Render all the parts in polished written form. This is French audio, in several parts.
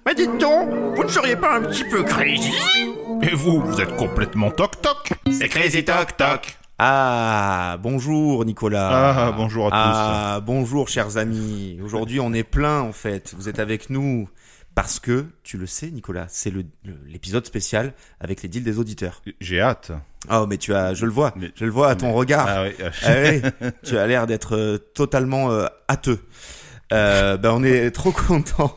Mais dites donc, vous ne seriez pas un petit peu crazy? Et vous êtes complètement toc-toc. C'est Crazy Toc Toc. Ah, bonjour Nicolas. Ah, bonjour à tous. Ah, bonjour chers amis. Aujourd'hui on est plein en fait, vous êtes avec nous parce que, tu le sais Nicolas, c'est l'épisode spécial avec les deals des auditeurs. J'ai hâte. Oh mais je le vois à ton regard. Ah oui. Ah oui, tu as l'air d'être totalement hâteux. On est trop contents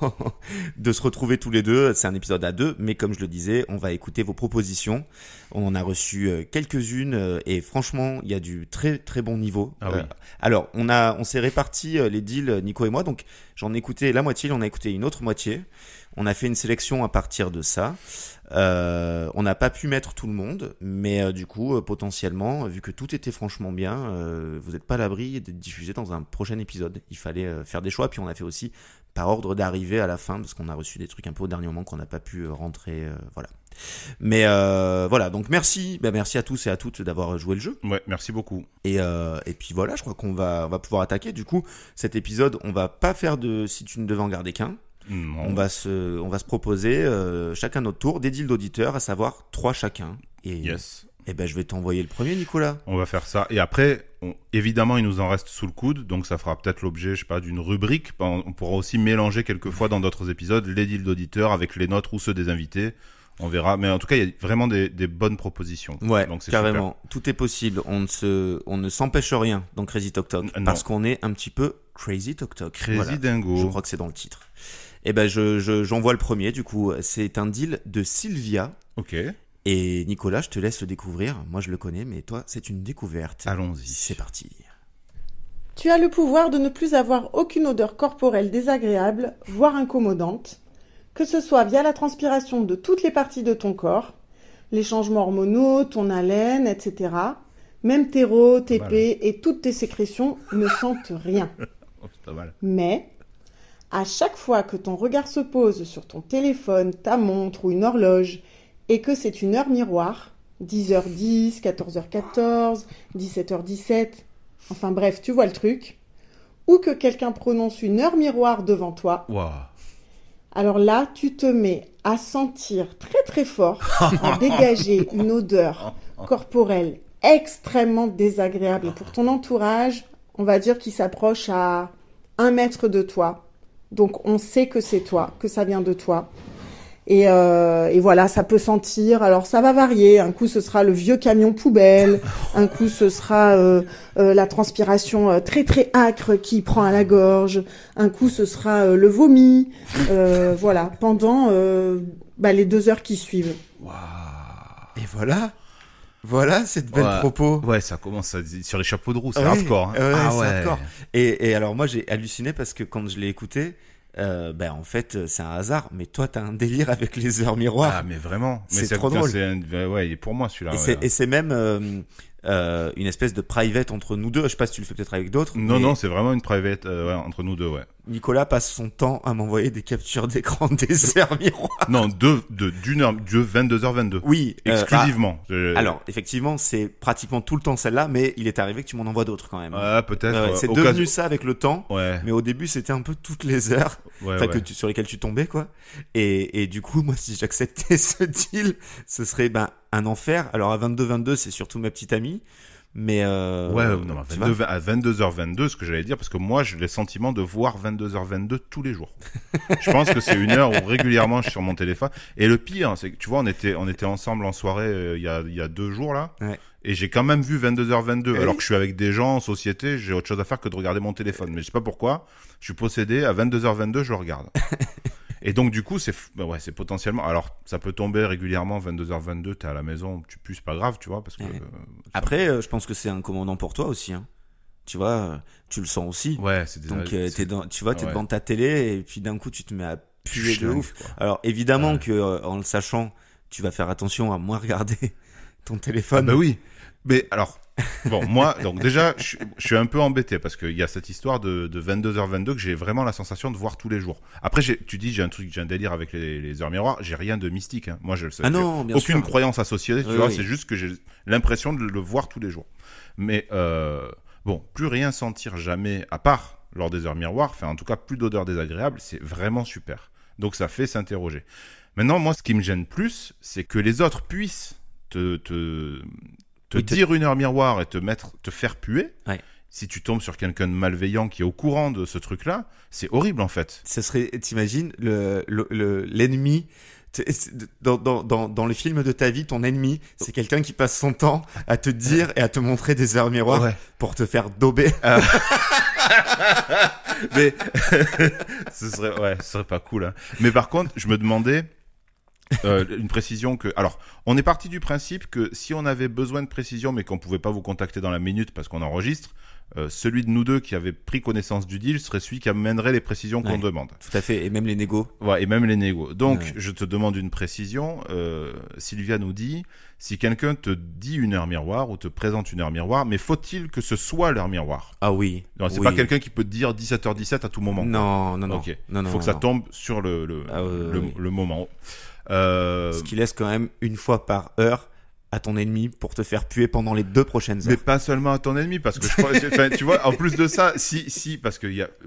de se retrouver tous les deux. C'est un épisode à deux, mais comme je le disais, on va écouter vos propositions. On en a reçu quelques-unes et franchement, il y a du très très bon niveau. Ah oui. Alors, on s'est réparti les deals, Nico et moi. Donc, j'en ai écouté la moitié, il en a écouté une autre moitié. On a fait une sélection à partir de ça. On n'a pas pu mettre tout le monde, mais du coup, potentiellement, vu que tout était franchement bien, vous n'êtes pas à l'abri d'être diffusé dans un prochain épisode. Il fallait faire des choix, puis on a fait aussi par ordre d'arrivée à la fin, parce qu'on a reçu des trucs un peu au dernier moment qu'on n'a pas pu rentrer, voilà. Mais voilà, donc merci à tous et à toutes d'avoir joué le jeu. Ouais, merci beaucoup. Et puis voilà, je crois qu'on va pouvoir attaquer. Du coup, cet épisode, on va pas faire de si tu ne devais en garder qu'un. Non. On va se proposer chacun notre tour des deals d'auditeurs, à savoir 3 chacun. Yes. Et je vais t'envoyer le premier, Nicolas. On va faire ça. Et après, évidemment, il nous en reste sous le coude, donc ça fera peut-être l'objet, je sais pas, d'une rubrique. On pourra aussi mélanger quelquefois dans d'autres épisodes les deals d'auditeurs avec les nôtres ou ceux des invités. On verra. Mais en tout cas, il y a vraiment des bonnes propositions. Ouais, donc c'est carrément. Super. Tout est possible. On ne s'empêche rien dans Crazy Toc Toc. Parce qu'on est un petit peu Crazy Toc Toc. Crazy Dingo. Je crois que c'est dans le titre. Et j'envoie le premier, du coup. C'est un deal de Sylvia. Ok. Et Nicolas, je te laisse le découvrir. Moi, je le connais, mais toi, c'est une découverte. Allons-y. C'est parti. Tu as le pouvoir de ne plus avoir aucune odeur corporelle désagréable, voire incommodante, que ce soit via la transpiration de toutes les parties de ton corps, les changements hormonaux, ton haleine, etc. Même tes rots, tes pets et toutes tes sécrétions ne sentent rien. C'est pas mal. Mais, à chaque fois que ton regard se pose sur ton téléphone, ta montre ou une horloge, et que c'est une heure miroir, 10h10, 14h14, 17h17, enfin bref, tu vois le truc, ou que quelqu'un prononce une heure miroir devant toi, Wow. alors là, tu te mets à sentir très très fort, à dégager une odeur corporelle extrêmement désagréable. Et pour ton entourage, on va dire qu'il s'approche à 1 mètre de toi. Donc on sait que c'est toi, que ça vient de toi. Et voilà, ça peut sentir. Alors ça va varier. Un coup ce sera le vieux camion poubelle, un coup ce sera la transpiration très très âcre qui prend à la gorge, un coup ce sera le vomi. Voilà, pendant les 2 heures qui suivent. Waouh. Et voilà cette belle propos. Ouais, ça commence sur les chapeaux de roue, c'est hardcore. Hein. C'est hardcore. Et alors moi j'ai halluciné parce que quand je l'ai écouté, en fait c'est un hasard, mais toi t'as un délire avec les heures miroirs. Ah mais vraiment, mais c'est trop drôle. Ouais, pour moi celui-là. Et c'est même une espèce de private entre nous deux. Je sais pas si tu le fais peut-être avec d'autres. Non, c'est vraiment une private entre nous deux, ouais. Nicolas passe son temps à m'envoyer des captures d'écran des heures miroirs. Non, d'une heure, de 22h22. Oui. Exclusivement. Alors, effectivement, c'est pratiquement tout le temps celle-là, mais il est arrivé que tu m'en envoies d'autres quand même. Peut-être. C'est devenu ça avec le temps. Ouais. Mais au début, c'était un peu toutes les heures. Sur lesquelles tu tombais, quoi. Et du coup, moi, si j'acceptais ce deal, ce serait, un enfer. Alors, à 22h22, c'est surtout ma petite amie. Mais à 22h22, ce que j'allais dire, parce que moi j'ai le sentiment de voir 22h22 tous les jours. Je pense que c'est une heure où régulièrement je suis sur mon téléphone. Et le pire, c'est que tu vois, on était ensemble en soirée il y a 2 jours là, et j'ai quand même vu 22h22, alors que je suis avec des gens en société, j'ai autre chose à faire que de regarder mon téléphone. Mais je sais pas pourquoi, je suis possédé, à 22h22 je le regarde. Et donc du coup c'est potentiellement, alors ça peut tomber régulièrement 22h22, t'es à la maison, tu pues, c'est pas grave, tu vois, parce que après je pense que c'est incommodant pour toi aussi, hein. Tu vois, tu le sens aussi. Ouais, c'est donc t'es devant ta télé et puis d'un coup tu te mets à puer de ouf. Quoi. Alors évidemment que en le sachant, tu vas faire attention à moins regarder ton téléphone. Ah bah oui. Mais alors bon, moi, donc déjà, je suis un peu embêté parce qu'il y a cette histoire de 22h22 que j'ai vraiment la sensation de voir tous les jours. Après, tu dis, j'ai un délire avec les heures miroirs, j'ai rien de mystique, hein. Moi, je le sais. Ah non, bien aucune sûr. croyance associée, tu vois, c'est juste que j'ai l'impression de le voir tous les jours. Mais, plus rien sentir jamais, à part lors des heures miroirs, enfin en tout cas plus d'odeurs désagréables, c'est vraiment super. Donc ça fait s'interroger. Maintenant, moi, ce qui me gêne plus, c'est que les autres puissent te dire une heure miroir et te faire puer. Ouais. Si tu tombes sur quelqu'un de malveillant qui est au courant de ce truc-là, c'est horrible en fait. Ce serait, t'imagines, l'ennemi. Dans le film de ta vie, ton ennemi, c'est quelqu'un qui passe son temps à te dire et à te montrer des heures miroirs pour te faire dober. Mais ce serait pas cool. Hein. Mais par contre, je me demandais une précision que. Alors, on est parti du principe que si on avait besoin de précision, mais qu'on pouvait pas vous contacter dans la minute parce qu'on enregistre, celui de nous deux qui avait pris connaissance du deal serait celui qui amènerait les précisions qu'on demande. Tout à fait, et même les négos. Ouais, et même les négos. Donc, je te demande une précision. Sylvia nous dit, si quelqu'un te dit une heure miroir ou te présente une heure miroir, mais faut-il que ce soit l'heure miroir? Ah oui. Non, c'est pas quelqu'un qui peut te dire 17h17 à tout moment. Non. Ok. Non, faut que ça tombe sur le moment. Ce qui laisse quand même une fois par heure à ton ennemi pour te faire puer pendant les 2 prochaines heures. Mais pas seulement à ton ennemi, parce que tu vois, en plus de ça, si, parce que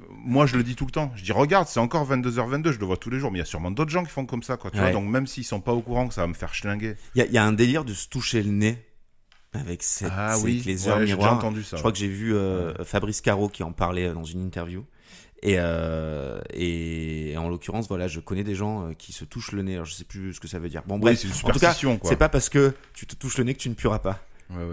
moi je le dis tout le temps, je dis regarde, c'est encore 22h22, je le vois tous les jours, mais il y a sûrement d'autres gens qui font comme ça, quoi, tu vois, donc même s'ils sont pas au courant que ça va me faire schlinguer. Il y a un délire de se toucher le nez avec avec les heures miroirs. J'ai entendu ça. Je crois que j'ai vu Fabrice Caro qui en parlait dans une interview. Et en l'occurrence, voilà, je connais des gens qui se touchent le nez. Alors, je sais plus ce que ça veut dire. Bon, bref, c'est une en tout cas, superstition, quoi. C'est pas parce que tu te touches le nez que tu ne pueras pas. Ouais.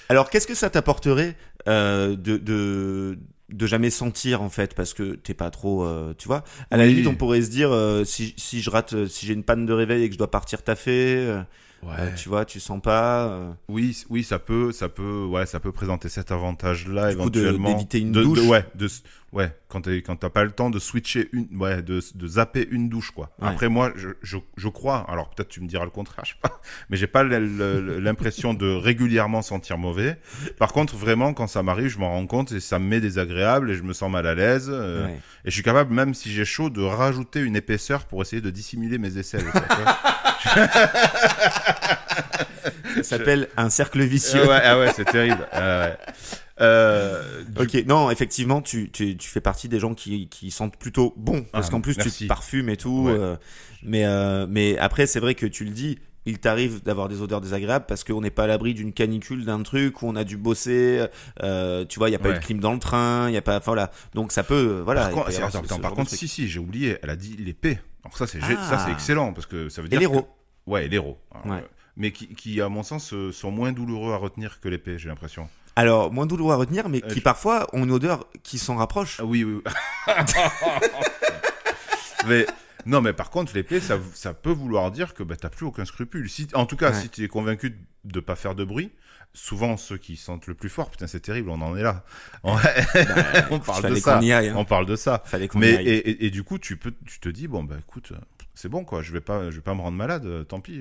Alors, qu'est-ce que ça t'apporterait de jamais sentir, en fait, parce que t'es pas trop, tu vois. À la limite, on pourrait se dire, si j'ai une panne de réveil et que je dois partir taffer. Tu vois, tu sens pas. Oui, ça peut présenter cet avantage-là du coup, éventuellement. D'éviter une douche. Quand t'as pas le temps de switcher de zapper une douche, quoi. Ouais. Après, moi, je crois, alors peut-être tu me diras le contraire, je sais pas, mais j'ai pas l'impression de régulièrement sentir mauvais. Par contre, vraiment, quand ça m'arrive, je m'en rends compte et ça me met désagréable et je me sens mal à l'aise. Et je suis capable, même si j'ai chaud, de rajouter une épaisseur pour essayer de dissimuler mes aisselles. Ça s'appelle un cercle vicieux. C'est terrible. Ok, non, effectivement, tu fais partie des gens qui sentent plutôt bon, parce qu'en plus merci. tu te parfumes et tout. Mais après, c'est vrai que tu le dis, il t'arrive d'avoir des odeurs désagréables parce qu'on n'est pas à l'abri d'une canicule, d'un truc où on a dû bosser. Tu vois, il y a pas eu de clim dans le train, il y a pas, voilà. Donc ça peut, voilà. Par contre, si, j'ai oublié. Elle a dit l'épée. Alors ça, c'est excellent parce que ça veut dire. Et l'héros. Et l'héros. Mais qui, à mon sens, sont moins douloureux à retenir que l'épée, j'ai l'impression. Alors, moins douloureux à retenir, mais qui parfois ont une odeur qui s'en rapproche. Ah, oui. mais par contre, l'épée, ça peut vouloir dire que t'as plus aucun scrupule. En tout cas, si tu es convaincu de pas faire de bruit, souvent ceux qui sentent le plus fort, putain, c'est terrible, on en est là. On parle de ça. On parle de ça. Et du coup, tu te dis, bon, écoute, c'est bon, quoi, je vais pas me rendre malade, tant pis.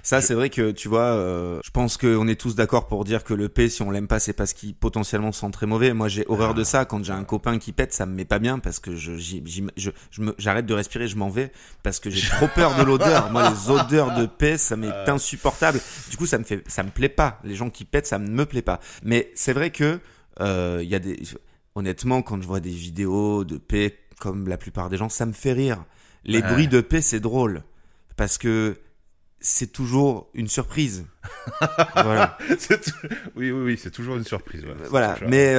Ça, c'est vrai que, tu vois, je pense qu'on est tous d'accord pour dire que le P, si on l'aime pas, c'est parce qu'il potentiellement sent très mauvais. Moi, j'ai horreur de ça. Quand j'ai un copain qui pète, ça me met pas bien parce que j'arrête de respirer, je m'en vais parce que j'ai trop peur de l'odeur. Moi, les odeurs de P, ça m'est insupportable. Du coup, ça me plaît pas. Les gens qui pètent, ça ne me plaît pas. Mais c'est vrai que, honnêtement, quand je vois des vidéos de P, comme la plupart des gens, ça me fait rire. Les bruits de paix, c'est drôle. Parce que c'est toujours une surprise. Voilà. Oui, c'est toujours une surprise. Voilà. Mais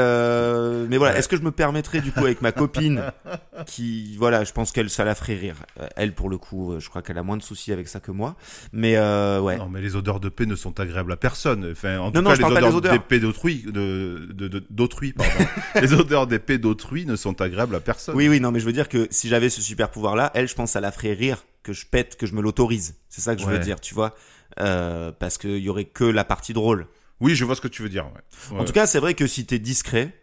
voilà. Est-ce que je me permettrais, du coup, avec ma copine, qui, voilà, je pense ça la ferait rire. Elle, pour le coup, je crois qu'elle a moins de soucis avec ça que moi. Mais, ouais. Non, mais les odeurs de paix ne sont agréables à personne. Enfin, en tout cas, les odeurs d'épée d'autrui, d'autrui, pardon. Les odeurs d'épée d'autrui ne sont agréables à personne. Oui, non, mais je veux dire que si j'avais ce super pouvoir-là, elle, je pense, ça la ferait rire que je pète, que je me l'autorise. C'est ça que je veux dire, tu vois. Parce qu'il y aurait que la partie drôle. Oui, je vois ce que tu veux dire. En tout cas, c'est vrai que si t'es discret,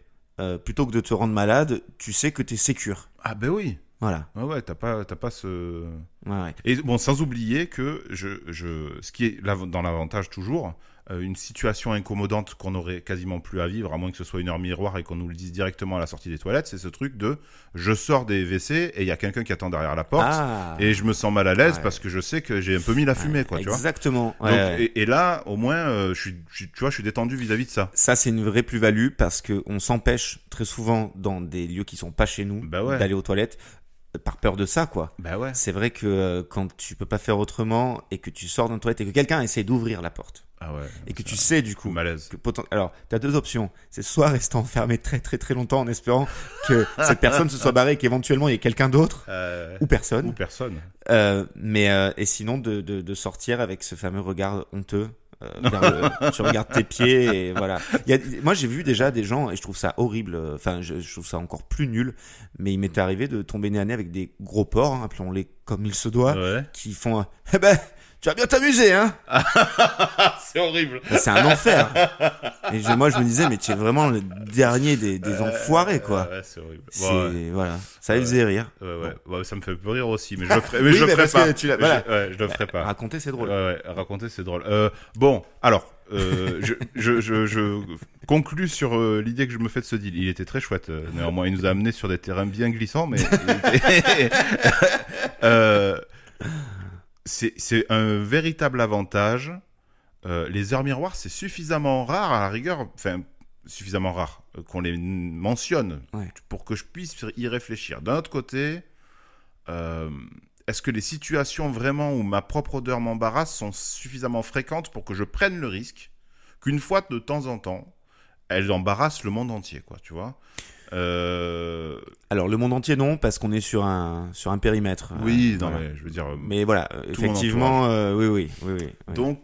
plutôt que de te rendre malade, tu sais que t'es sécure. Ah ben oui. Voilà. Ouais, t'as pas ce. Ouais. Et bon, sans oublier que ce qui est dans l'avantage toujours, une situation incommodante qu'on aurait quasiment plus à vivre, à moins que ce soit une heure miroir et qu'on nous le dise directement à la sortie des toilettes, c'est ce truc de je sors des WC et il y a quelqu'un qui attend derrière la porte et je me sens mal à l'aise parce que je sais que j'ai un peu mis la fumée, quoi, tu vois. Exactement. Donc, et là, au moins, tu vois, je suis détendu vis-à-vis de ça. Ça, c'est une vraie plus-value parce que on s'empêche très souvent dans des lieux qui sont pas chez nous d'aller aux toilettes. Par peur de ça, quoi. Bah ouais. C'est vrai que quand tu peux pas faire autrement et que tu sors d'une toilette et que quelqu'un essaie d'ouvrir la porte. Ah ouais. Et que tu sais, du coup. Malaise. Alors, t'as deux options. C'est soit rester enfermé très très très longtemps en espérant que cette personne se soit barrée et qu'éventuellement il y ait quelqu'un d'autre. Ou personne. Et sinon de sortir avec ce fameux regard honteux. Tu regardes tes pieds et voilà. Moi j'ai vu déjà des gens et je trouve ça horrible, enfin je trouve ça encore plus nul, mais il m'était arrivé de tomber nez à nez avec des gros porcs, appelons-les comme il se doit, qui font eh ben tu vas bien t'amuser, hein. C'est horrible. C'est un enfer. Et moi, je me disais, mais tu es vraiment le dernier des enfoirés, quoi. Ouais, c'est horrible. Voilà. Ça faisait rire. Ouais, ça me fait peu rire aussi, mais je le ferai, mais je le ferai pas. Je le ferai pas. Raconter, c'est drôle. Raconter, c'est drôle. Bon, alors, je conclus sur l'idée que je me fais de ce deal. Il était très chouette. Néanmoins, il nous a amené sur des terrains bien glissants, mais c'est un véritable avantage. Les heures miroirs, c'est suffisamment rare, à la rigueur, enfin, suffisamment rare qu'on les mentionne pour que je puisse y réfléchir. D'un autre côté, est-ce que les situations vraiment où ma propre odeur m'embarrasse sont suffisamment fréquentes pour que je prenne le risque qu'une fois de temps en temps, elles embarrassent le monde entier, quoi, tu vois? Alors le monde entier non, parce qu'on est sur un périmètre. Oui, non, voilà. mais je veux dire. Mais voilà, effectivement, oui. Donc.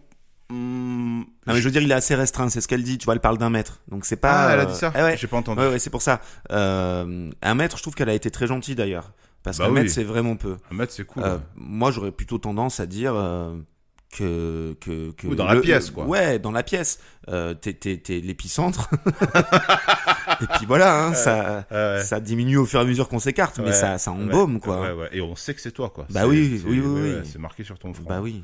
Non mais je veux dire, il est assez restreint, c'est ce qu'elle dit. Tu vois, elle parle d'1 mètre, donc c'est pas. Ah, elle a dit ça. J'ai pas entendu. Ouais, c'est pour ça. 1 mètre, je trouve qu'elle a été très gentille d'ailleurs, parce qu'un mètre c'est vraiment peu. 1 mètre c'est cool. Moi, j'aurais plutôt tendance à dire. Que ou dans la pièce, quoi. Ouais, dans la pièce. T'es l'épicentre. Et puis voilà, hein, ça diminue au fur et à mesure qu'on s'écarte, mais ça embaume, quoi. Ouais. Et on sait que c'est toi, quoi. Bah oui. C'est marqué sur ton front. Bah oui.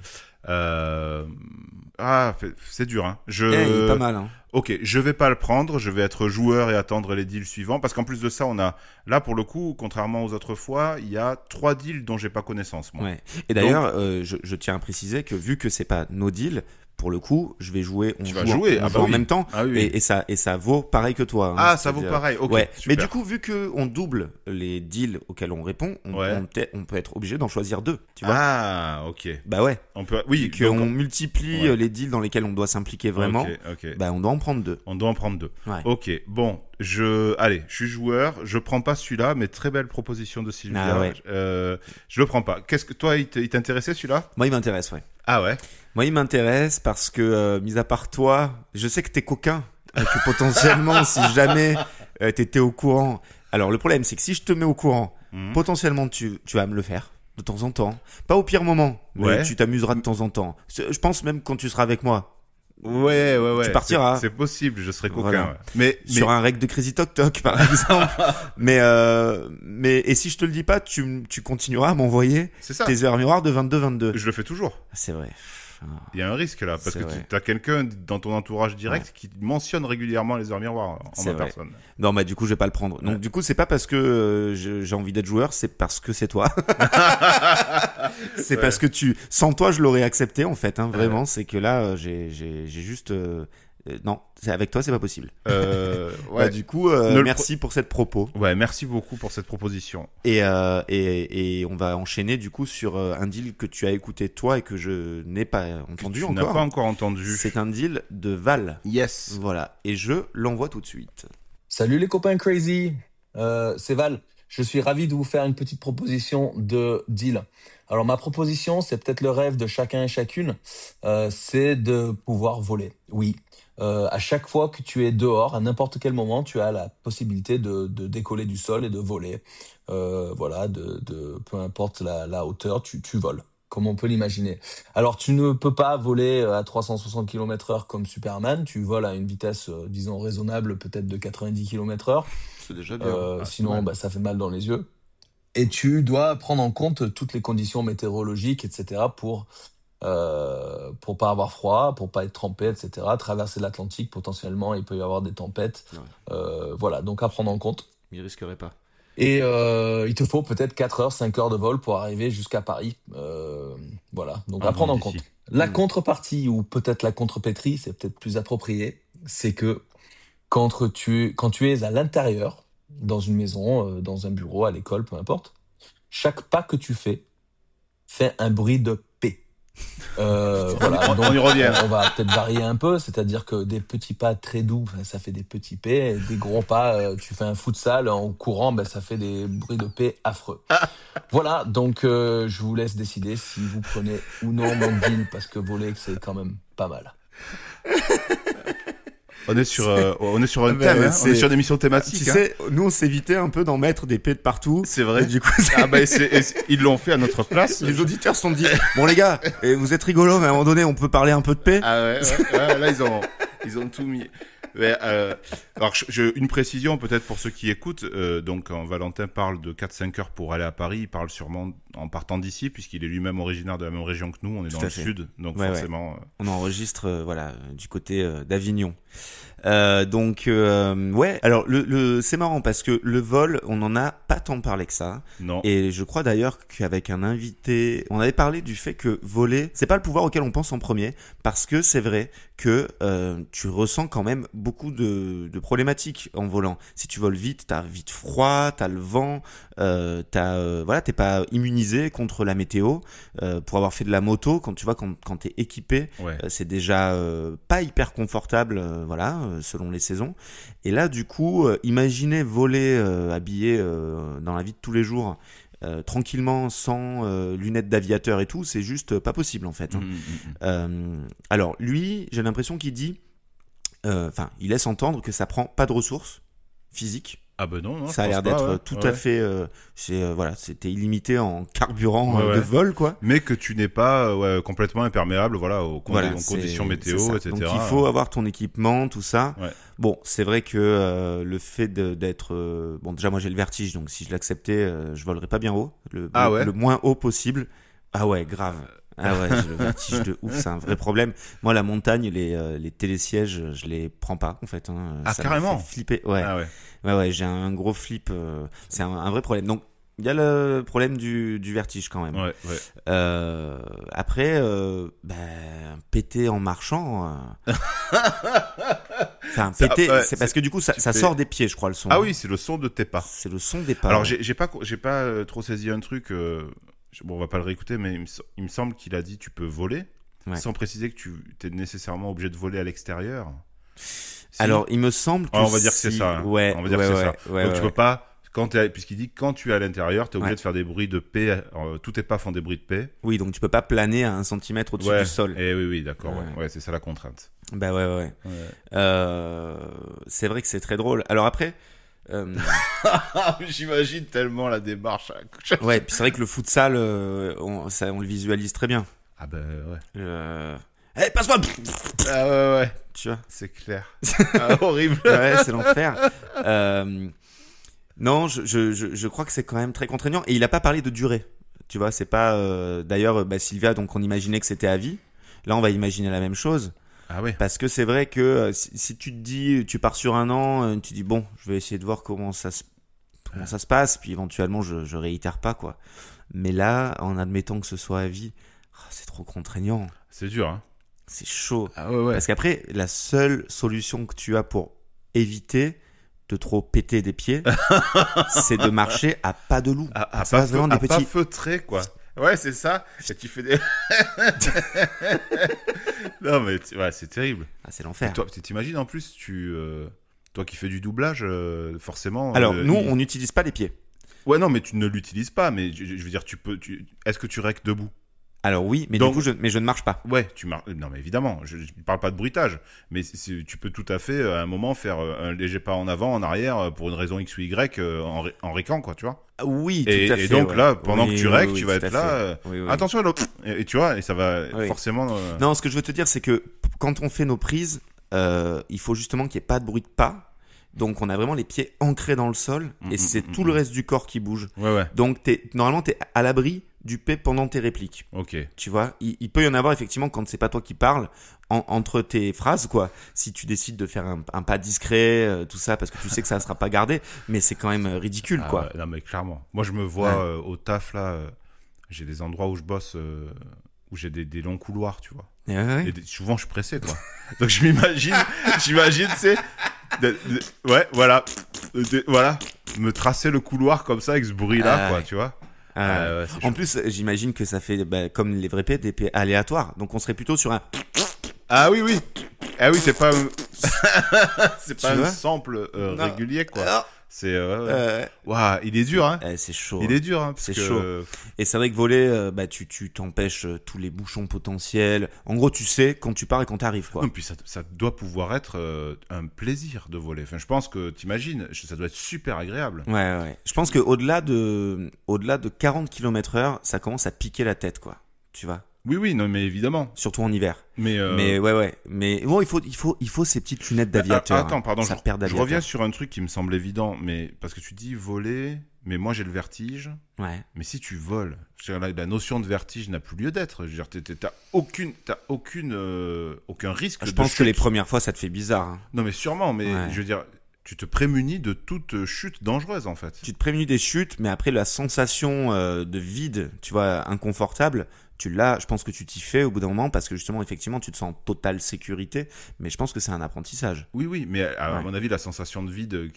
C'est dur, hein. Il est pas mal, hein. Ok, je vais pas le prendre, je vais être joueur et attendre les deals suivants, parce qu'en plus de ça, on a, là pour le coup, contrairement aux autres fois, il y a 3 deals dont j'ai pas connaissance, moi. Ouais. Et d'ailleurs, je tiens à préciser que vu que c'est pas nos deals, pour le coup, je vais jouer, on joue en même temps, et ça vaut pareil que toi. Hein, ah, ça vaut pareil, ok. Ouais. Mais du coup, vu que on double les deals auxquels on répond, on peut être obligé d'en choisir 2, tu vois. Ah, ok. Bah ouais. On peut, oui. Vu qu'on multiplie les deals dans lesquels on doit s'impliquer vraiment, bah on doit en prendre 2. On doit en prendre 2. Ouais. Ok, bon, allez, je suis joueur, je prends pas celui-là, mais très belle proposition de Sylvia. Ah ouais. Je le prends pas. Qu'est-ce que toi, il t'intéressait celui-là? Moi, il m'intéresse, ouais. Ah ouais. Moi, il m'intéresse parce que, mis à part toi, je sais que t'es coquin, que potentiellement, si jamais t'étais au courant. Alors, le problème, c'est que si je te mets au courant, potentiellement, tu vas me le faire de temps en temps. Pas au pire moment, mais tu t'amuseras de temps en temps. Je pense même quand tu seras avec moi. Ouais. Tu partiras. C'est possible, je serai coquin. Voilà. Ouais. Mais sur un rec de Crazy Talk Talk, par exemple. mais et si je te le dis pas, tu continueras à m'envoyer tes heures miroirs de 22-22. Je le fais toujours. C'est vrai. Il y a un risque là, parce que tu as quelqu'un dans ton entourage direct qui mentionne régulièrement les heures miroirs en ma personne. Non, bah du coup, je vais pas le prendre. Donc du coup, c'est pas parce que j'ai envie d'être joueur, c'est parce que c'est toi. C'est parce que sans toi, je l'aurais accepté en fait. Hein, vraiment, c'est que là, j'ai juste. Non, avec toi, c'est pas possible. Bah, du coup, merci pour cette propos. Ouais, merci beaucoup pour cette proposition. Et on va enchaîner du coup sur un deal que tu as écouté toi et que je n'ai pas entendu encore. Tu n'as pas encore entendu. C'est un deal de Val. Yes. Voilà. Et je l'envoie tout de suite. Salut les copains crazy. C'est Val. Je suis ravi de vous faire une petite proposition de deal. Alors ma proposition, c'est peut-être le rêve de chacun et chacune, c'est de pouvoir voler. Oui. À chaque fois que tu es dehors, à n'importe quel moment, tu as la possibilité de décoller du sol et de voler. Voilà, peu importe la hauteur, tu voles, comme on peut l'imaginer. Alors, tu ne peux pas voler à 360 km/h comme Superman. Tu voles à une vitesse, disons, raisonnable, peut-être de 90 km/h. C'est déjà bien. Sinon, ça fait mal dans les yeux. Et tu dois prendre en compte toutes les conditions météorologiques, etc., pour pour pas avoir froid, pour pas être trempé, etc. Traverser l'Atlantique, potentiellement, il peut y avoir des tempêtes. Voilà, donc à prendre en compte. Il risquerait pas. Et il te faut peut-être 4 heures, 5 heures de vol pour arriver jusqu'à Paris. Voilà, donc à prendre en compte. La contrepartie, ou peut-être la contrepétrie, c'est peut-être plus approprié, c'est que quand tu es à l'intérieur, dans une maison, dans un bureau, à l'école, peu importe, chaque pas que tu fais un bruit de P. Voilà, donc On y revient. on va peut-être varier un peu, c'est-à-dire que des petits pas très doux, ça fait des petits P, et des gros pas, tu fais un futsal en courant, ça fait des bruits de P affreux. Voilà, donc je vous laisse décider si vous prenez ou non mon deal, parce que voler, c'est quand même pas mal. On est sur un thème, hein. On est sur une émission thématique. Tu sais, nous on s'évitait un peu d'en mettre des P de partout. C'est vrai. Et du coup, Ils l'ont fait à notre place. les auditeurs se sont dit, bon les gars, vous êtes rigolos, mais à un moment donné, on peut parler un peu de P. Ah ouais, là ils ont tout mis. Ouais, alors une précision peut-être pour ceux qui écoutent. Donc quand Valentin parle de 4-5 heures pour aller à Paris, il parle sûrement en partant d'ici, puisqu'il est lui-même originaire de la même région que nous. On est Tout dans à le fait. sud, donc Ouais, forcément. On enregistre, du côté d'Avignon. Ouais. Alors c'est marrant parce que le vol, on en a pas tant parlé que ça. Non. Et je crois d'ailleurs qu'avec un invité, on avait parlé du fait que voler, c'est pas le pouvoir auquel on pense en premier, parce que c'est vrai que tu ressens quand même beaucoup de problématiques en volant. Si tu voles vite, t'as vite froid, t'as le vent, t'es pas immunisé contre la météo. Pour avoir fait de la moto, quand t'es équipé, Ouais. c'est déjà pas hyper confortable, selon les saisons. Et là, du coup, imaginez voler habillé dans la vie de tous les jours, tranquillement, sans lunettes d'aviateur et tout, c'est juste pas possible en fait. Alors lui, j'ai l'impression qu'il dit, il laisse entendre que ça prend pas de ressources physiques. Ah ben non, Ça a l'air d'être tout à fait, c'était illimité en carburant de vol, quoi. Mais que tu n'es pas complètement imperméable, aux conditions météo, etc. Donc il faut avoir ton équipement, tout ça. Ouais. Bon, c'est vrai que le fait d'être, déjà moi j'ai le vertige, donc si je l'acceptais, je volerais pas bien haut, le moins haut possible. Ah ouais, grave. Ah ouais, j'ai le vertige de ouf, c'est un vrai problème. Moi, la montagne, les télésièges, je les prends pas, en fait. Ah, ça carrément. me fait flipper. Ouais. Ah ouais. Ouais, j'ai un gros flip. C'est un vrai problème. Donc, il y a le problème du vertige quand même. Ouais. Après, péter en marchant. Péter, c'est parce que du coup, ça sort des pieds, je crois, le son. Ah oui, c'est le son de tes pas. C'est le son des pas. Alors, j'ai pas trop saisi un truc. On va pas le réécouter, mais il me semble qu'il a dit tu peux voler, sans préciser que tu es nécessairement obligé de voler à l'extérieur. Si. Alors, il me semble que on va dire que c'est ça. Hein. Ouais, on va dire que c'est ça. Donc tu peux pas, puisqu'il dit quand tu es à l'intérieur, tu es obligé de faire des bruits de paix. Tous tes pas font des bruits de paix. Oui, donc tu peux pas planer à 1 centimètre au-dessus du sol. Oui, d'accord. Ouais, c'est ça la contrainte. Bah ouais. C'est vrai que c'est très drôle. Alors après. J'imagine tellement la démarche. Ouais, puis c'est vrai que le futsal, on le visualise très bien. Ah ben ouais. Hey, passe-moi. Ah ouais. Tu vois, c'est clair. Horrible. Ouais, c'est l'enfer. Non, je crois que c'est quand même très contraignant. Et il a pas parlé de durée. Tu vois, c'est pas. D'ailleurs, Sylvia, donc on imaginait que c'était à vie. Là, on va imaginer la même chose. Ah ouais. Parce que c'est vrai que si tu te dis, tu pars sur 1 an, tu dis bon, je vais essayer de voir comment ça se passe, puis éventuellement je réitère pas, quoi. Mais là, en admettant que ce soit à vie, c'est trop contraignant. C'est dur, hein. C'est chaud. Ah ouais. Parce qu'après, la seule solution que tu as pour éviter de trop péter des pieds, c'est de marcher à pas de loup. À pas feutré, quoi. Ouais, c'est ça. Et tu fais des... Non, mais c'est terrible. Ah, c'est l'enfer. Et toi, t'imagines en plus, toi qui fais du doublage, forcément... Alors, nous, on n'utilise pas les pieds. Ouais, non, mais tu ne l'utilises pas. Mais je veux dire, est-ce que tu recques debout? Alors oui, mais donc, du coup, je ne marche pas. Ouais, tu marches. Non, mais évidemment, je ne parle pas de bruitage, mais tu peux tout à fait à un moment faire un léger pas en avant, en arrière, pour une raison X ou Y, en récant, quoi, tu vois. Oui, tout à fait. Et donc là, pendant que tu rèques, oui, tu vas être là. Attention, et tu vois, et ça va forcément. Non, ce que je veux te dire, c'est que quand on fait nos prises, il faut justement qu'il n'y ait pas de bruit de pas. Donc on a vraiment les pieds ancrés dans le sol et c'est tout le reste du corps qui bouge. Ouais. Donc normalement t'es à l'abri du P pendant tes répliques. Ok. Tu vois, il peut y en avoir effectivement quand c'est pas toi qui parles entre tes phrases, quoi. Si tu décides de faire un pas discret, tout ça, parce que tu sais que ça sera pas gardé, mais c'est quand même ridicule, Ah quoi. ouais, non mais clairement. Moi je me vois au taf là. J'ai des endroits où je bosse où j'ai des longs couloirs, tu vois. Ouais. Et souvent je suis pressé, quoi. Donc j'imagine, tu sais, voilà, voilà, me tracer le couloir comme ça avec ce bruit-là, quoi, tu vois. Ouais, En plus, j'imagine que ça fait comme les vrais P, des P aléatoires. Donc on serait plutôt sur un. Ah oui, oui. Ah oui, c'est pas c'est pas Tu un vois sample régulier, quoi. Alors, C'est waouh, il est dur, hein. c'est chaud. Il est dur, hein. C'est chaud. Et c'est vrai que voler, tu t'empêches tous les bouchons potentiels. En gros, tu sais quand tu pars et quand t'arrives, quoi. Et puis ça doit pouvoir être un plaisir de voler. Enfin, je pense que t'imagines, ça doit être super agréable. Ouais. Je pense que au-delà de 40 km/h, ça commence à piquer la tête, quoi. Tu vois. Oui, non, mais évidemment. Surtout en hiver. Mais ouais. Mais bon, il faut ces petites lunettes d'aviateur. Attends, pardon, ça perd je d'aviateur. reviens sur un truc qui me semble évident, mais parce que tu dis voler, mais moi j'ai le vertige. Ouais. Mais si tu voles, je veux dire, la notion de vertige n'a plus lieu d'être. Je veux dire, t'as aucun risque. Je de pense que chute. les premières fois, ça te fait bizarre. Hein. Non, mais sûrement. Mais Ouais. je veux dire, tu te prémunis de toute chute dangereuse, en fait. Tu te prémunis des chutes, mais après la sensation de vide, tu vois, inconfortable, tu l'as. Je pense que tu t'y fais au bout d'un moment parce que justement, effectivement, tu te sens en totale sécurité. Mais je pense que c'est un apprentissage. Oui, mais à Ouais. mon avis, la sensation de vide,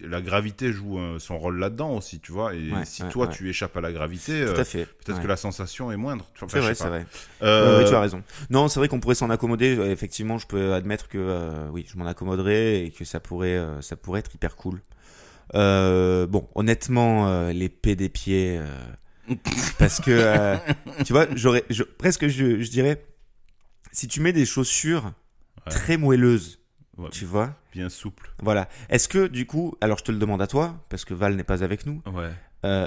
la gravité joue son rôle là-dedans aussi, tu vois. Et si toi, tu échappes à la gravité, Tout à fait. peut-être Ouais. que la sensation est moindre. Enfin, C'est je vrai, sais c'est pas. vrai. Euh, Oui, tu as raison. Non, c'est vrai qu'on pourrait s'en accommoder. Effectivement, je peux admettre que oui, je m'en accommoderais et que ça pourrait être hyper cool. Bon, honnêtement, les P des pieds, parce que tu vois, je dirais, si tu mets des chaussures très moelleuses, ouais, tu vois, bien souple. voilà. Est-ce que du coup, alors je te le demande à toi, parce que Val n'est pas avec nous, Ouais.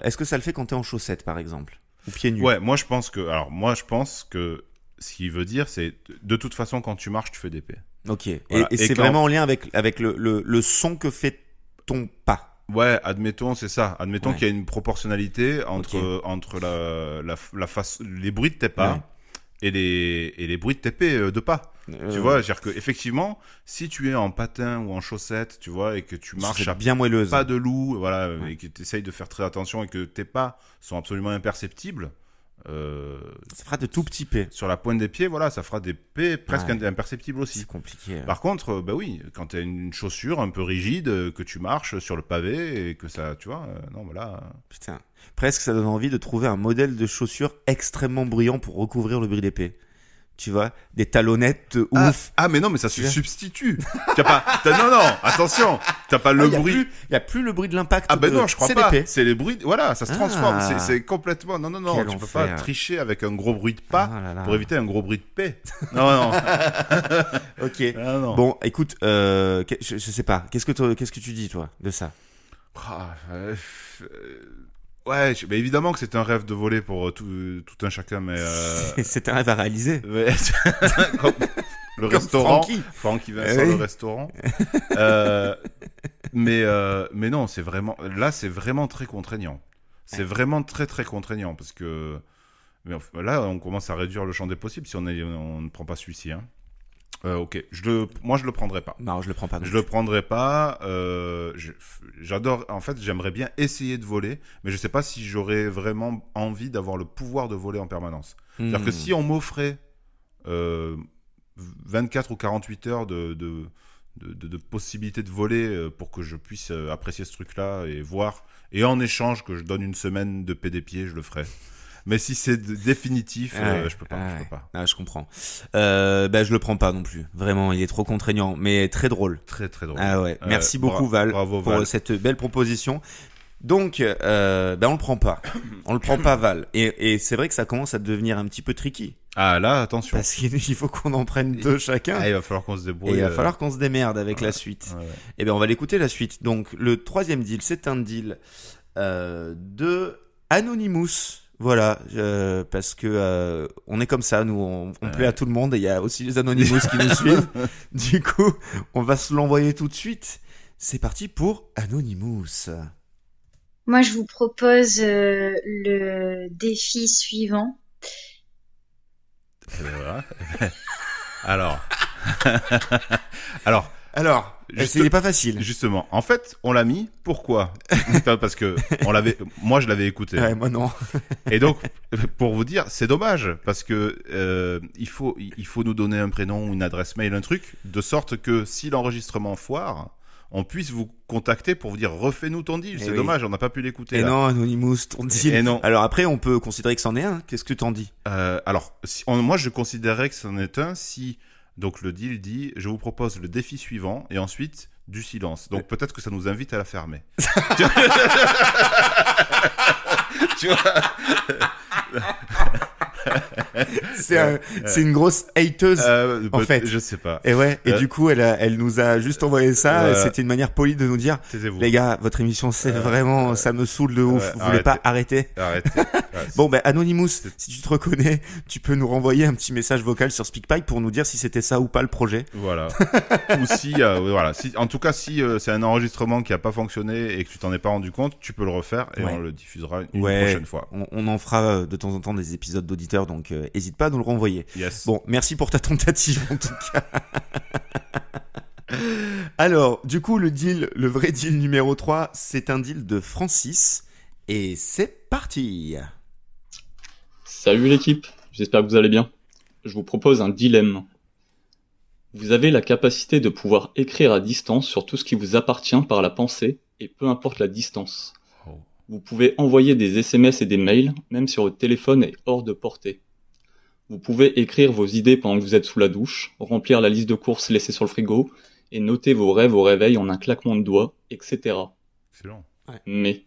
est-ce que ça le fait quand t'es en chaussettes, par exemple, ou pieds nus? Ouais, moi je pense que ce qu'il veut dire, c'est de toute façon quand tu marches, tu fais des P. Ok. Voilà. Et c'est vraiment en lien avec le son que fait ton pas. Ouais, admettons, c'est ça. Admettons Ouais. qu'il y a une proportionnalité entre la face, les bruits de tes pas et les bruits de tes pieds de pas. Tu vois, c'est-à-dire que effectivement, si tu es en patin ou en chaussettes, tu vois, et que tu marches à bien moelleuse. pas de loup, voilà, Ouais. et que tu essayes de faire très attention et que tes pas sont absolument imperceptibles, Ça fera de tout petits P. sur la pointe des pieds, voilà, ça fera des P presque Ouais. imperceptibles aussi. C'est compliqué. Par contre, bah oui, quand tu as une chaussure un peu rigide, que tu marches sur le pavé et que ça, tu vois, non, voilà. Putain. Presque, ça donne envie de trouver un modèle de chaussure extrêmement brillant pour recouvrir le bris d'épée. Tu vois, des talonnettes de ouf. Ah, mais non, mais ça se Tu vois substitue. Non, attention, t'as pas le bruit. Il y a plus le bruit de l'impact. Ah ben non, je crois c'est pas. l'épée. C'est les bruits. Voilà, ça se transforme. Ah. C'est complètement. Non, Quel tu peux enfer. pas tricher avec un gros bruit de pas Ah là là. pour éviter un gros bruit de paix. Non. Ok. Ah, non. Bon, écoute, je sais pas. Qu'est-ce que tu dis toi de ça? Ah, ouais, mais évidemment que c'est un rêve de voler pour tout un chacun, mais. C'est un rêve à réaliser. Ouais, comme le restaurant. Francky. Francky Vincent, Oui. le restaurant. Mais non, c'est vraiment très contraignant. C'est vraiment très très contraignant parce que là, on commence à réduire le champ des possibles si on ne prend pas celui-ci. Hein. Ok, moi je le prendrai pas. Non, je le prends pas. non Je plus. le prendrai pas. J'adore. En fait, j'aimerais bien essayer de voler, mais je sais pas si j'aurais vraiment envie d'avoir le pouvoir de voler en permanence. C'est-à-dire que si on m'offrait 24 ou 48 heures de possibilité de voler pour que je puisse apprécier ce truc-là et voir, et en échange que je donne une semaine de paix des pieds, je le ferai. Mais si c'est définitif, je peux pas. Ah, je comprends. Je le prends pas non plus. Vraiment, il est trop contraignant, mais très drôle. Très très drôle. Ah ouais. Merci beaucoup Val bravo, pour Val. cette belle proposition. Donc, on le prend pas. On le prend pas Val. Et c'est vrai que ça commence à devenir un petit peu tricky. Ah là, attention. Parce qu'il faut qu'on en prenne deux chacun. Ah, il va falloir qu'on se débrouille. Et il va falloir qu'on se démerde avec la suite. Ouais. Eh bien, on va l'écouter la suite. Donc, le troisième deal, c'est un deal de Anonymous. Voilà, parce que on est comme ça, nous, on plaît à tout le monde et il y a aussi les Anonymous qui nous suivent. Du coup, on va se l'envoyer tout de suite. C'est parti pour Anonymous. Moi, je vous propose le défi suivant. Et ben voilà. Alors, alors, Alors, Juste- c'est pas facile. justement, en fait, on l'a mis. Pourquoi? Pas parce que moi, je l'avais écouté. Ouais, moi non. Et donc, pour vous dire, c'est dommage parce que il faut nous donner un prénom, une adresse mail, un truc, de sorte que si l'enregistrement foire, on puisse vous contacter pour vous dire refais-nous ton deal. Eh C'est oui. dommage, on n'a pas pu l'écouter. Et là. non, Anonymous, ton deal. Et non. Alors après, on peut considérer que c'en est un. Qu'est-ce que t'en dis? Alors, moi, je considérerais que c'en est un si donc le deal dit je vous propose le défi suivant et ensuite du silence. Donc peut-être que ça nous invite à la fermer. Tu vois C'est une grosse hateuse. En fait. je sais pas. Et ouais. Et Euh. du coup, elle nous a juste envoyé ça. Ouais. C'était une manière polie de nous dire, Taisez-vous. les gars, votre émission, c'est vraiment, ça me saoule de ouf. ouais, Vous voulez pas arrêter? Arrêtez. Ouais, Bon, ben, Anonymous, si tu te reconnais, tu peux nous renvoyer un petit message vocal sur SpeakPipe pour nous dire si c'était ça ou pas le projet. Voilà. Ou si, voilà. Si, en tout cas, si c'est un enregistrement qui a pas fonctionné et que tu t'en es pas rendu compte, tu peux le refaire et Ouais. on le diffusera une Ouais. prochaine fois. On en fera de temps en temps des épisodes d'auditeurs, donc hésite pas à nous le renvoyer. Yes. Bon, merci pour ta tentative en tout cas. Alors, du coup, le vrai deal numéro 3, c'est un deal de Francis. Et c'est parti. Salut l'équipe, j'espère que vous allez bien. Je vous propose un dilemme. Vous avez la capacité de pouvoir écrire à distance sur tout ce qui vous appartient par la pensée, et peu importe la distance. Oh. Vous pouvez envoyer des SMS et des mails, même si votre téléphone est hors de portée. Vous pouvez écrire vos idées pendant que vous êtes sous la douche, remplir la liste de courses laissée sur le frigo, et noter vos rêves au réveil en un claquement de doigts, etc. Excellent. Mais,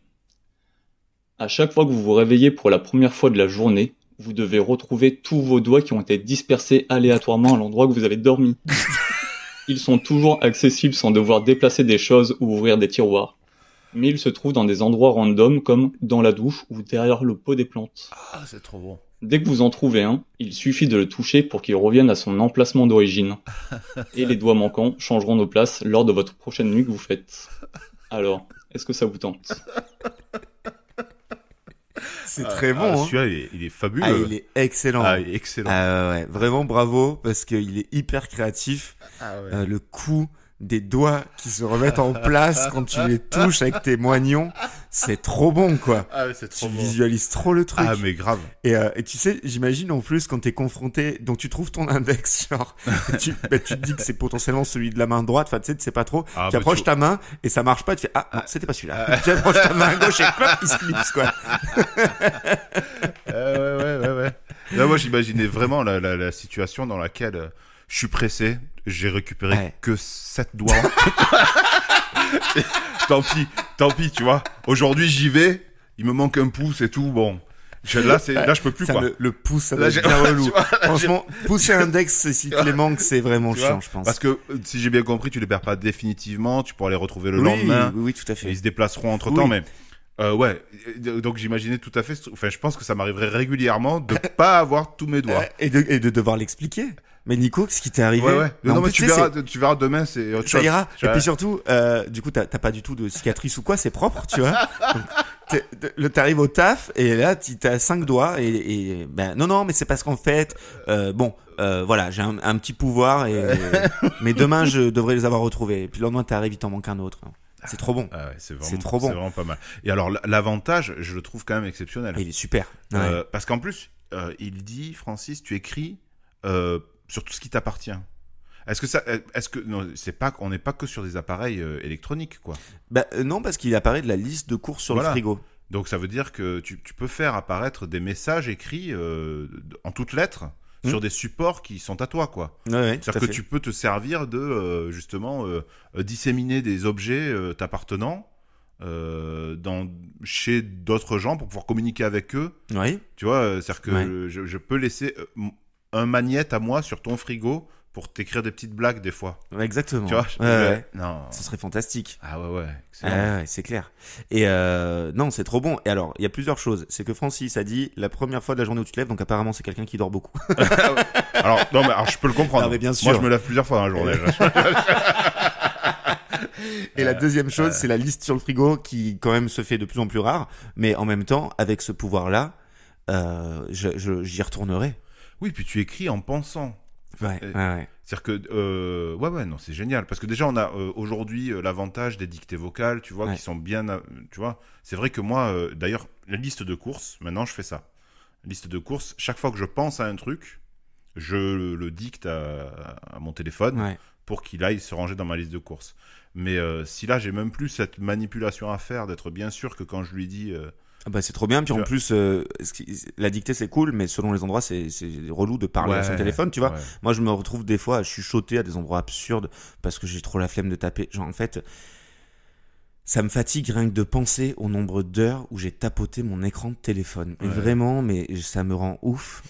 à chaque fois que vous vous réveillez pour la première fois de la journée, vous devez retrouver tous vos doigts qui ont été dispersés aléatoirement à l'endroit que vous avez dormi. Ils sont toujours accessibles sans devoir déplacer des choses ou ouvrir des tiroirs. Mais ils se trouvent dans des endroits random comme dans la douche ou derrière le pot des plantes. Ah, c'est trop bon. Dès que vous en trouvez un, il suffit de le toucher pour qu'il revienne à son emplacement d'origine. Et les doigts manquants changeront de place lors de votre prochaine nuit que vous faites. Alors, est-ce que ça vous tente ? C'est très bon. Hein. Celui-là, il est fabuleux. Ah, il est excellent. Ah, il est excellent. Ouais, vraiment bravo parce qu'il est hyper créatif. Ah ouais. Le coup des doigts qui se remettent en place quand tu les touches avec tes moignons, c'est trop bon quoi. Ah ouais, c'est Tu trop bon. visualises trop le truc. Ah, mais grave. Et tu sais, j'imagine en plus quand t'es confronté, donc tu trouves ton index, genre, tu te dis que c'est potentiellement celui de la main droite, enfin tu sais, tu sais pas trop, Ah, tu bah, approches tu- ta main et ça marche pas, tu fais ah non, c'était pas celui-là. Tu approches ta main gauche et hop, il se clipse quoi. Ouais. Là, moi, j'imaginais vraiment la situation dans laquelle je suis pressé, j'ai récupéré Ouais. que 7 doigts. Tant pis, tu vois. Aujourd'hui, j'y vais, il me manque un pouce et tout, bon. Là, je peux plus, Ça, quoi. le pouce, ça Là, doit j'ai- être bien relou. tu vois, là, Franchement, pousser un index si te les manque, c'est vraiment Tu vois, chiant, je pense. Parce que, si j'ai bien compris, tu les perds pas définitivement, tu pourras les retrouver le oui, lendemain. oui, tout à Et fait. ils se déplaceront entre temps, Oui. mais ouais. Donc j'imaginais tout à fait. Enfin, je pense que ça m'arriverait régulièrement de pas avoir tous mes doigts. Et de devoir l'expliquer. Mais Nico, ce qui t'est arrivé Ouais. Mais en Non, mais plus, tu sais, verras demain, c'est autre ça chose. ira. Tu Et vois. puis surtout, du coup, t'as pas du tout de cicatrice ou quoi, c'est propre, tu vois. Donc, t'arrives au taf et là, t'as 5 doigts et ben non, mais c'est parce qu'en fait, voilà, j'ai un petit pouvoir mais demain je devrais les avoir retrouvés. Et puis le lendemain, t'arrives, il t'en manque un autre. C'est trop bon. Ah ouais, c'est trop bon. C'est vraiment pas mal. Et alors l'avantage, je le trouve quand même exceptionnel. Et il est super. Ouais. Parce qu'en plus, il dit, Francis, tu écris sur tout ce qui t'appartient. Est-ce que non, on n'est pas que sur des appareils électroniques, quoi. Non, parce qu'il apparaît de la liste de courses sur Voilà. le frigo. Donc ça veut dire que tu peux faire apparaître des messages écrits en toutes lettres sur des supports qui sont à toi, quoi. Ouais, tout à C'est-à-dire que fait. tu peux te servir de justement disséminer des objets t'appartenant chez d'autres gens pour pouvoir communiquer avec eux. Oui. Tu vois, c'est-à-dire que Ouais. je peux laisser un magnète à moi sur ton frigo pour t'écrire des petites blagues des fois. Ouais, exactement. Tu vois Ouais. Non. Ce serait fantastique. Ah ouais. Excellent. Ouais, c'est clair. Et non, c'est trop bon. Et alors, il y a plusieurs choses. C'est que Francis a dit la première fois de la journée où tu te lèves, donc apparemment c'est quelqu'un qui dort beaucoup. Alors, non, mais je peux le comprendre. Non, mais bien Moi, sûr. je me lève plusieurs fois dans la journée. Et la deuxième chose, c'est la liste sur le frigo qui quand même se fait de plus en plus rare. Mais en même temps, avec ce pouvoir-là, j'y retournerai. Oui, puis tu écris en pensant. Ouais. C'est-à-dire que, non, c'est génial. Parce que déjà, on a aujourd'hui l'avantage des dictées vocales, tu vois, qui sont bien, tu vois. C'est vrai que moi, d'ailleurs, la liste de courses, maintenant, je fais ça. Liste de courses, chaque fois que je pense à un truc, je le dicte à mon téléphone pour qu'il aille se ranger dans ma liste de courses. Mais si là, j'ai même plus cette manipulation à faire, d'être bien sûr que quand je lui dis... c'est trop bien. Puis en plus, la dictée c'est cool, mais selon les endroits, c'est relou de parler à son téléphone, tu vois. Ouais. Moi, je me retrouve des fois à chuchoter à des endroits absurdes parce que j'ai trop la flemme de taper. Genre, en fait, ça me fatigue rien que de penser au nombre d'heures où j'ai tapoté mon écran de téléphone. Et vraiment, mais ça me rend ouf.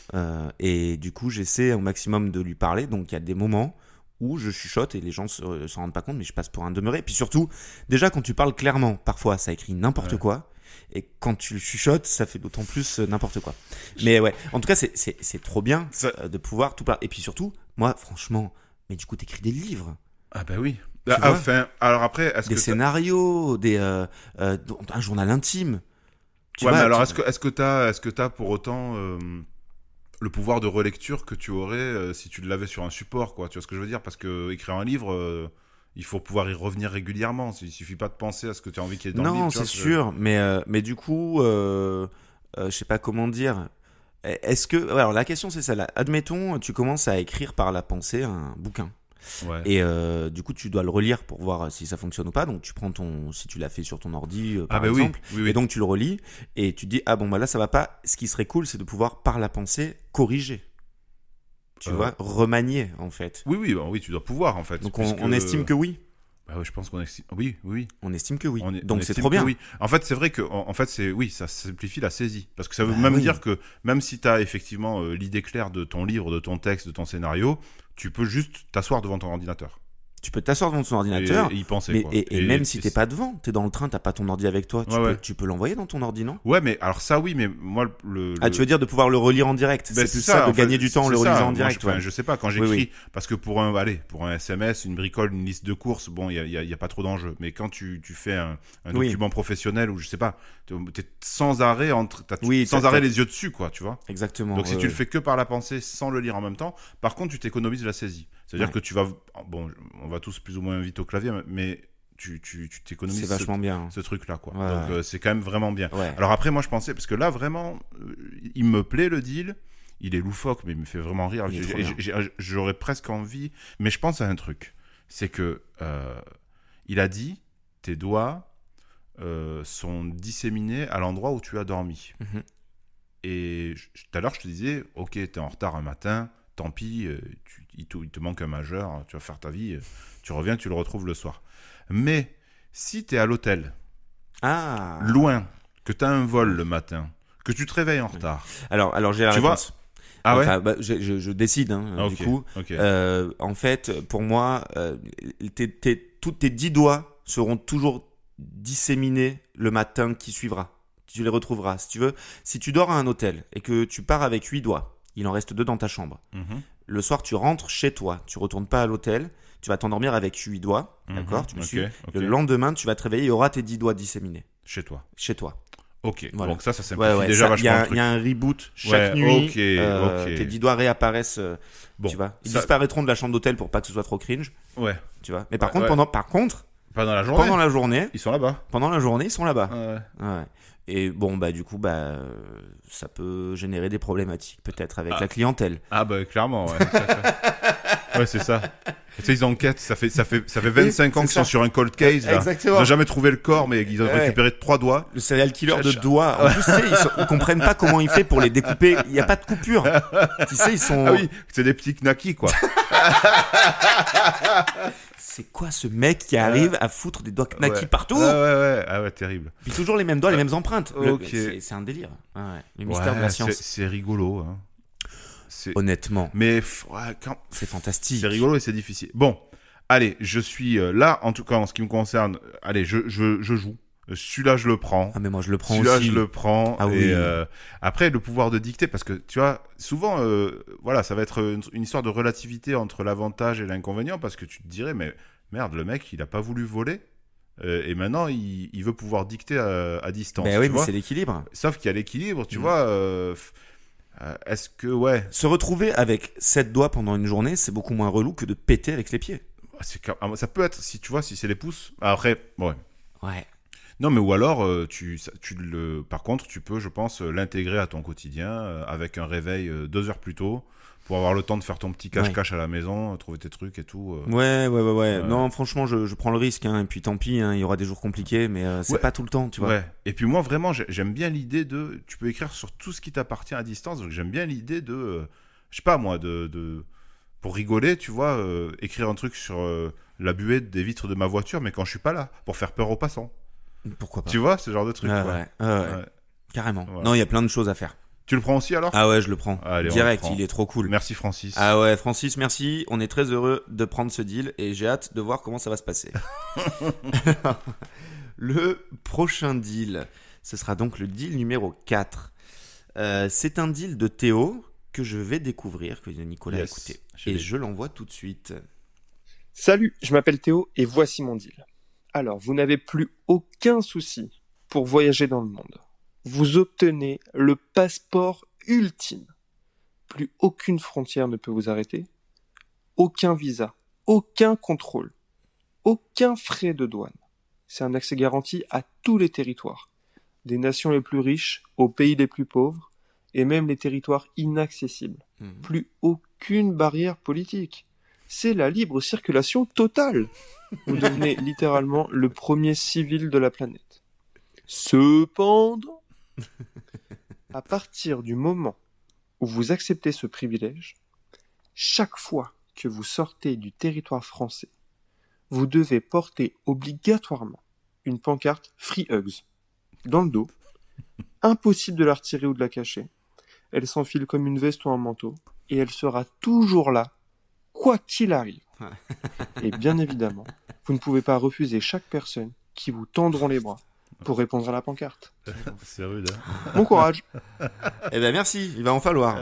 Et du coup, j'essaie au maximum de lui parler. Donc, il y a des moments où je chuchote et les gens s'en rendent pas compte, mais je passe pour un demeuré. Et puis surtout, déjà, quand tu parles clairement, parfois, ça écrit n'importe quoi. Et quand tu chuchotes, ça fait d'autant plus n'importe quoi. Mais ouais, en tout cas, c'est trop bien de pouvoir tout parler. Et puis surtout, moi, franchement, mais du coup, t'écris des livres. Ah bah oui. Enfin, alors après, des scénarios, un journal intime. Mais alors, est-ce que t'as pour autant le pouvoir de relecture que tu aurais si tu l'avais sur un support, quoi. Tu vois ce que je veux dire? Parce que écrire un livre, il faut pouvoir y revenir régulièrement. Il suffit pas de penser à ce que tu as envie qu'il y ait dans le livre. Non, c'est sûr. Mais du coup, je sais pas comment dire. Est-ce que... Alors, la question, c'est ça. Là. Admettons, tu commences à écrire par la pensée un bouquin. Ouais. Et du coup, tu dois le relire pour voir si ça fonctionne ou pas. Donc, tu prends si tu l'as fait sur ton ordi, par exemple. Oui. Et donc, tu le relis et tu te dis, là, ça va pas. Ce qui serait cool, c'est de pouvoir, par la pensée, corriger. Tu vois, remanier, en fait. Oui, tu dois pouvoir, en fait. Donc, on estime que oui. Bah oui, je pense qu'on estime. Oui. On estime que oui. Donc c'est trop bien. Oui. En fait, c'est vrai que ça simplifie la saisie. Parce que ça veut dire que même si tu as effectivement l'idée claire de ton livre, de ton texte, de ton scénario, tu peux juste t'asseoir devant ton ordinateur. Tu peux t'asseoir devant ton ordinateur et y penser. Et même si t'es pas devant, t'es dans le train, t'as pas ton ordi avec toi, tu peux l'envoyer dans ton ordi, non? Ouais, mais alors ça oui, mais moi tu veux dire de pouvoir le relire en direct? C'est plus ça, de gagner du temps en le relisant en direct. Je sais pas, quand j'écris, parce que pour un SMS, une bricole, une liste de courses, bon, il y a pas trop d'enjeux. Mais quand tu fais un document professionnel ou je sais pas, t'es sans arrêt sans arrêt les yeux dessus, quoi, tu vois. Exactement. Donc si tu le fais que par la pensée sans le lire en même temps, par contre tu t'économises la saisie. C'est-à-dire que tu vas, on va tous plus ou moins vite au clavier, mais tu t'économises. C'est vachement bien. Ce truc-là, quoi. Donc c'est quand même vraiment bien. Ouais. Alors après, moi je pensais, parce que là vraiment, il me plaît le deal, il est loufoque, mais il me fait vraiment rire. J'aurais presque envie, mais je pense à un truc, c'est que il a dit, tes doigts sont disséminés à l'endroit où tu as dormi. Mm-hmm. Et tout à l'heure, je te disais, ok, t'es en retard un matin. Tant pis, il te manque un majeur, tu vas faire ta vie, tu reviens, tu le retrouves le soir. Mais si tu es à l'hôtel, loin, que tu as un vol le matin, que tu te réveilles en retard... Alors j'ai la réponse. Je décide, du coup. Okay. En fait, pour moi, tous tes 10 doigts seront toujours disséminés le matin qui suivra. Tu les retrouveras, si tu veux. Si tu dors à un hôtel et que tu pars avec 8 doigts, il en reste 2 dans ta chambre. Mm-hmm. Le soir, tu rentres chez toi. Tu retournes pas à l'hôtel. Tu vas t'endormir avec 8 doigts. Mm-hmm. D'accord? Tu me suis. Le lendemain, tu vas te réveiller. Il y aura tes 10 doigts disséminés. Chez toi. Ok. Voilà. Donc ça simplifie déjà vachement le truc. Il y a un reboot chaque nuit. Tes 10 doigts réapparaissent. Tu vois. Ils disparaîtront de la chambre d'hôtel pour pas que ce soit trop cringe. Ouais. Tu vois. Mais par contre, pendant la journée, ils sont là-bas. Pendant la journée, ils sont là-bas. Ouais. Et bon, du coup, ça peut générer des problématiques, peut-être, avec la clientèle. Clairement, ouais. Ouais, c'est ça. Tu sais, ils enquêtent, ça fait 25 ans qu'ils sont sur un cold case, là. Exactement. Ils n'ont jamais trouvé le corps, mais ils ont récupéré 3 doigts. Le serial killer de doigts. En plus, tu sais, ils comprennent pas comment il fait pour les découper. Il n'y a pas de coupure. Tu sais, ils sont... Ah oui, c'est des petits knackis, quoi. C'est quoi ce mec qui arrive à foutre des doigts knackis partout? Ah ouais, terrible. Puis toujours les mêmes doigts, les mêmes empreintes. C'est un délire. Le mystère de la science. C'est rigolo, hein. Honnêtement. Mais c'est fantastique. C'est rigolo et c'est difficile. Bon, allez, je suis là, en tout cas en ce qui me concerne. Allez, je joue. Celui-là, je le prends. Ah, mais moi, je le prends aussi. Celui-là, je le prends. Ah et, oui. après, le pouvoir de dicter, parce que tu vois, souvent, ça va être une histoire de relativité entre l'avantage et l'inconvénient, parce que tu te dirais, mais merde, le mec, il a pas voulu voler. Et maintenant, il veut pouvoir dicter à distance. Ben tu oui, mais vois. c'est l'équilibre. Sauf qu'il y a l'équilibre, tu vois. Est-ce que, ouais. Se retrouver avec 7 doigts pendant une journée, c'est beaucoup moins relou que de péter avec les pieds. Ça peut être, si tu vois, si c'est les pouces. Après, ouais. Ouais. Non, mais ou alors, par contre, tu peux, je pense, l'intégrer à ton quotidien avec un réveil 2 heures plus tôt pour avoir le temps de faire ton petit cache-cache à la maison, trouver tes trucs et tout. Ouais. Non, franchement, je prends le risque, hein, et puis tant pis, hein, il y aura des jours compliqués, mais c'est pas tout le temps, tu vois. Ouais. Et puis moi, vraiment, j'aime bien l'idée de... Tu peux écrire sur tout ce qui t'appartient à distance, donc j'aime bien l'idée de... je sais pas, moi, pour rigoler, tu vois, écrire un truc sur la buée des vitres de ma voiture, mais quand je suis pas là, pour faire peur aux passants. Pourquoi pas. Tu vois, ce genre de truc. Ouais. Carrément. Voilà. Non, il y a plein de choses à faire. Tu le prends aussi alors ? Ah ouais, je le prends. Allez, direct, on le prend. il est trop cool. Merci Francis. Ah ouais, Francis, merci. On est très heureux de prendre ce deal et j'ai hâte de voir comment ça va se passer. Le prochain deal, ce sera donc le deal numéro 4. C'est un deal de Théo que je vais découvrir, que Nicolas a écouté. Et je l'envoie tout de suite. Salut, je m'appelle Théo et voici mon deal. Alors, vous n'avez plus aucun souci pour voyager dans le monde. Vous obtenez le passeport ultime. Plus aucune frontière ne peut vous arrêter. Aucun visa, aucun contrôle, aucun frais de douane. C'est un accès garanti à tous les territoires, des nations les plus riches aux pays les plus pauvres et même les territoires inaccessibles. Plus aucune barrière politique. C'est la libre circulation totale. Vous devenez littéralement le premier civil de la planète. Cependant, à partir du moment où vous acceptez ce privilège, chaque fois que vous sortez du territoire français, vous devez porter obligatoirement une pancarte Free Hugs dans le dos. Impossible de la retirer ou de la cacher. Elle s'enfile comme une veste ou un manteau et elle sera toujours là, quoi qu'il arrive. Et bien évidemment, vous ne pouvez pas refuser chaque personne qui vous tendront les bras pour répondre à la pancarte. C'est rude, hein. Bon courage. Eh ben merci, il va en falloir.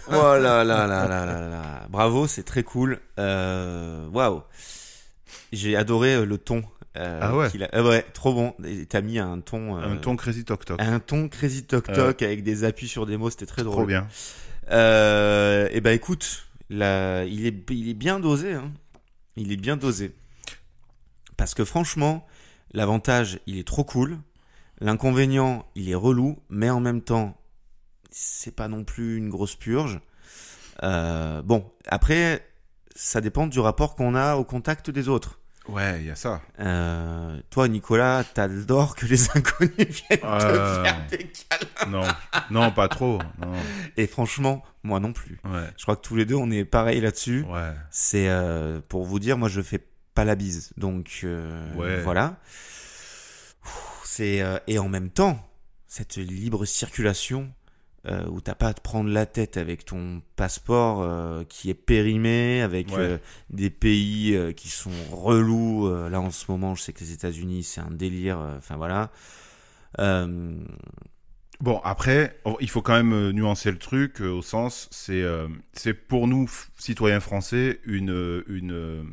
Oh là là là là là là. Bravo, c'est très cool. Waouh. J'ai adoré le ton. Ah ouais. Ouais, trop bon. Et t'as mis un ton. Un ton Crazy Talk Talk. Un ton Crazy Talk Talk avec des appuis sur des mots, c'était très drôle. Trop bien. Eh ben écoute, là, il est bien dosé, hein. Il est bien dosé. Parce que franchement, l'avantage, il est trop cool. L'inconvénient, il est relou, mais en même temps, c'est pas non plus une grosse purge. Bon, après, ça dépend du rapport qu'on a au contact des autres. Ouais, il y a ça. Toi, Nicolas, t'adores que les inconnus viennent te faire des câlins. Non, pas trop. Non. Et franchement, moi non plus. Ouais. Je crois que tous les deux, on est pareil là-dessus. Ouais. C'est pour vous dire, moi, je fais pas la bise, donc voilà. C'est et en même temps, cette libre circulation où t'as pas à te prendre la tête avec ton passeport qui est périmé, avec des pays qui sont relous. Là en ce moment, je sais que les États-Unis, c'est un délire. Enfin voilà. Bon, après, il faut quand même nuancer le truc au sens, c'est pour nous citoyens français une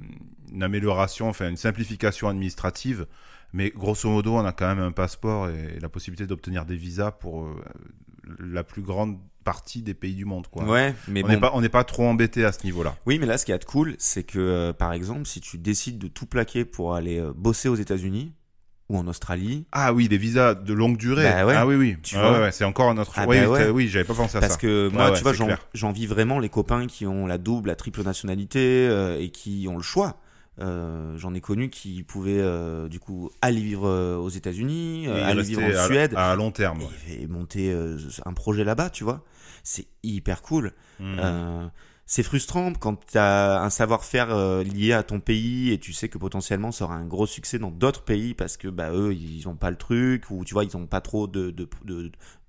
amélioration, enfin une simplification administrative. Mais grosso modo, on a quand même un passeport et la possibilité d'obtenir des visas pour la plus grande partie des pays du monde, quoi. Ouais, mais on n'est pas trop embêté à ce niveau-là. Oui, mais là, ce qui est de cool, c'est que par exemple, si tu décides de tout plaquer pour aller bosser aux États-Unis ou en Australie. Ah oui, des visas de longue durée. Bah ouais, ah oui. Tu vois. Ouais, c'est encore un autre. Ah oui, bah ouais. Oui, j'avais pas pensé à ça. Parce que moi, tu vois, clair. j'envie vraiment les copains qui ont la double, la triple nationalité et qui ont le choix. J'en ai connu qui pouvaient du coup aller vivre aux États-Unis, aller vivre en Suède à long terme, et monter un projet là-bas, tu vois. C'est hyper cool. C'est frustrant quand t'as un savoir-faire lié à ton pays et tu sais que potentiellement ça aura un gros succès dans d'autres pays parce que bah eux ils ont pas le truc ou tu vois ils ont pas trop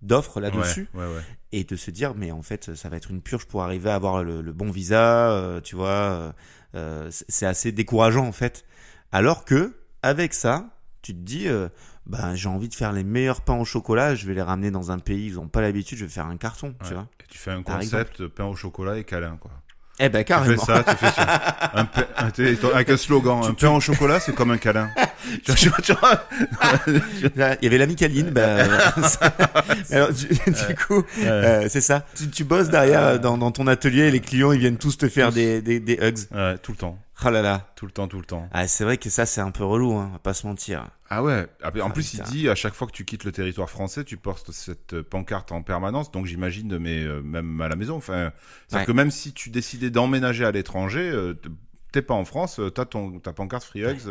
d'offres là-dessus. Ouais. Et de se dire mais en fait ça va être une purge pour arriver à avoir le bon visa, tu vois. C'est assez décourageant en fait. Alors que avec ça, tu te dis j'ai envie de faire les meilleurs pains au chocolat, je vais les ramener dans un pays, ils ont pas l'habitude, je vais faire un carton, tu vois. Et tu fais un concept pain au chocolat et câlin, quoi. Eh ben, Tu carrément. fais ça, avec un slogan, un pain au chocolat, c'est comme un câlin. Tu vois, Il y avait l'ami Caline, alors, du coup, c'est ça. Tu bosses derrière dans ton atelier et les clients, ils viennent tous te faire des hugs. tout le temps. Oh là là. Tout le temps. Ah, c'est vrai que ça, c'est un peu relou, hein, on va pas se mentir. Ah ouais. En plus, putain. il dit à chaque fois que tu quittes le territoire français, tu portes cette pancarte en permanence. Donc j'imagine, mais même à la maison. Enfin, c'est-à-dire que même si tu décidais d'emménager à l'étranger, t'es pas en France, t'as ta pancarte Free Hugs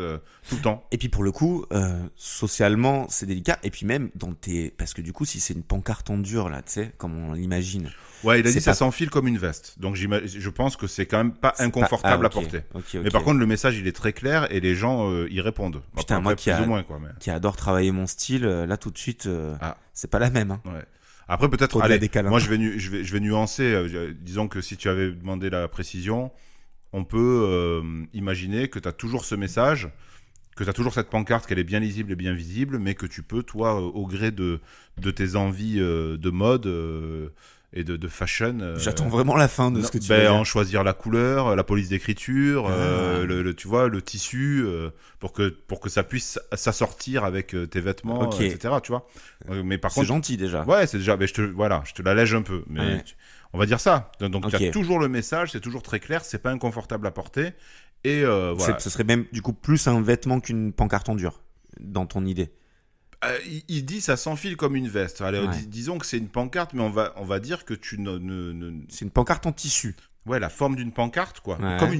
tout le temps. Et puis pour le coup, socialement, c'est délicat. Et puis même parce que du coup, si c'est une pancarte en dur là, tu sais, comme on l'imagine. Ouais, il a dit C'est ça pas- s'enfile comme une veste. Donc je pense que c'est quand même pas inconfortable Ah, à porter. ok. Mais par contre, le message il est très clair et les gens y répondent. Putain, Après, moi plus ou moins quoi. Mais... qui adore travailler mon style, là tout de suite, Ah. c'est pas la même. Hein. Ouais. Après peut-être, Au-delà allez, des câlins. moi je vais nuancer. Disons que si tu avais demandé la précision, on peut imaginer que tu as toujours ce message, que tu as toujours cette pancarte, qu'elle est bien lisible et bien visible, mais que tu peux, toi, au gré de tes envies de mode et de fashion... J'attends vraiment la fin de ce que tu veux dire. en choisir la couleur, la police d'écriture, tu vois, le tissu, pour que ça puisse s'assortir avec tes vêtements, Ok. etc. Tu vois. Mais par C'est contre, gentil déjà. ouais, c'est déjà, mais je te l'allège un peu, mais Ouais. on va dire ça. Donc tu Ok. as toujours le message, c'est toujours très clair, c'est pas inconfortable à porter, et voilà. Ce serait même du coup plus un vêtement qu'une pancarte en dur, dans ton idée. Il dit ça s'enfile comme une veste. Allez, Ouais. disons que c'est une pancarte, mais on va dire que tu C'est une pancarte en tissu. ouais, la forme d'une pancarte, quoi. Ouais. Comme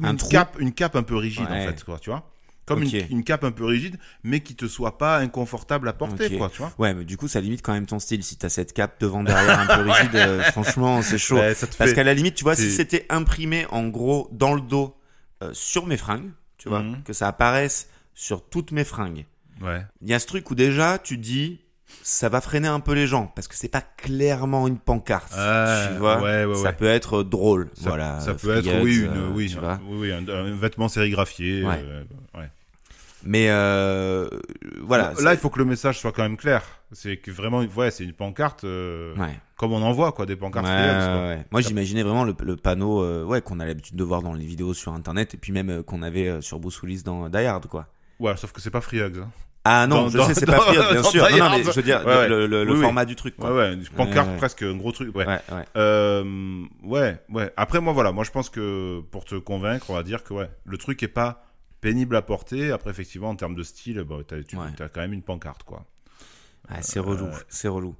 Un une trou. cape un peu rigide, Ouais. en fait, quoi, tu vois. Comme Ok. une cape un peu rigide, mais qui te soit pas inconfortable à porter, Ok. quoi, tu vois. Ouais, mais du coup, ça limite quand même ton style. Si t'as cette cape devant derrière un peu rigide, franchement, c'est chaud. Ouais, ça te Parce fait- qu'à la limite, tu vois, si c'est- c'était imprimé en gros dans le dos sur mes fringues, tu vois, Mhm. que ça apparaisse sur toutes mes fringues. Ouais. Il y a ce truc où déjà tu dis ça va freiner un peu les gens parce que c'est pas clairement une pancarte, tu vois. ouais, ça ouais. peut être drôle, Ça, voilà. ça peut Free être, Hugs, oui, tu vois. un vêtement sérigraphié. Ouais. Ouais. Mais voilà. Là, il faut que le message soit quand même clair. C'est que vraiment, ouais, c'est une pancarte, ouais. comme on en voit, quoi, des pancartes Ouais, Free Hugs, quoi. ouais. Moi, j'imaginais vraiment le panneau qu'on a l'habitude de voir dans les vidéos sur internet et puis même qu'on avait sur Bruce Willis dans Die Hard, quoi. Ouais, sauf que c'est pas Free Hugs. Hein. Ah non, Dans- je dans- sais, c'est dans- pas Free Hugs, bien dans sûr. Die Non, non, Hard. mais je veux dire Ouais, ouais. le Oui, format du truc, quoi. Ouais, une pancarte Ouais. presque, un gros truc. Ouais. Ouais. Ouais. Après, moi, voilà. Moi, je pense que pour te convaincre, on va dire que ouais, le truc est pas pénible à porter. Après, effectivement, en termes de style, bah, t'as quand même une pancarte, quoi. Ah, c'est relou, c'est relou.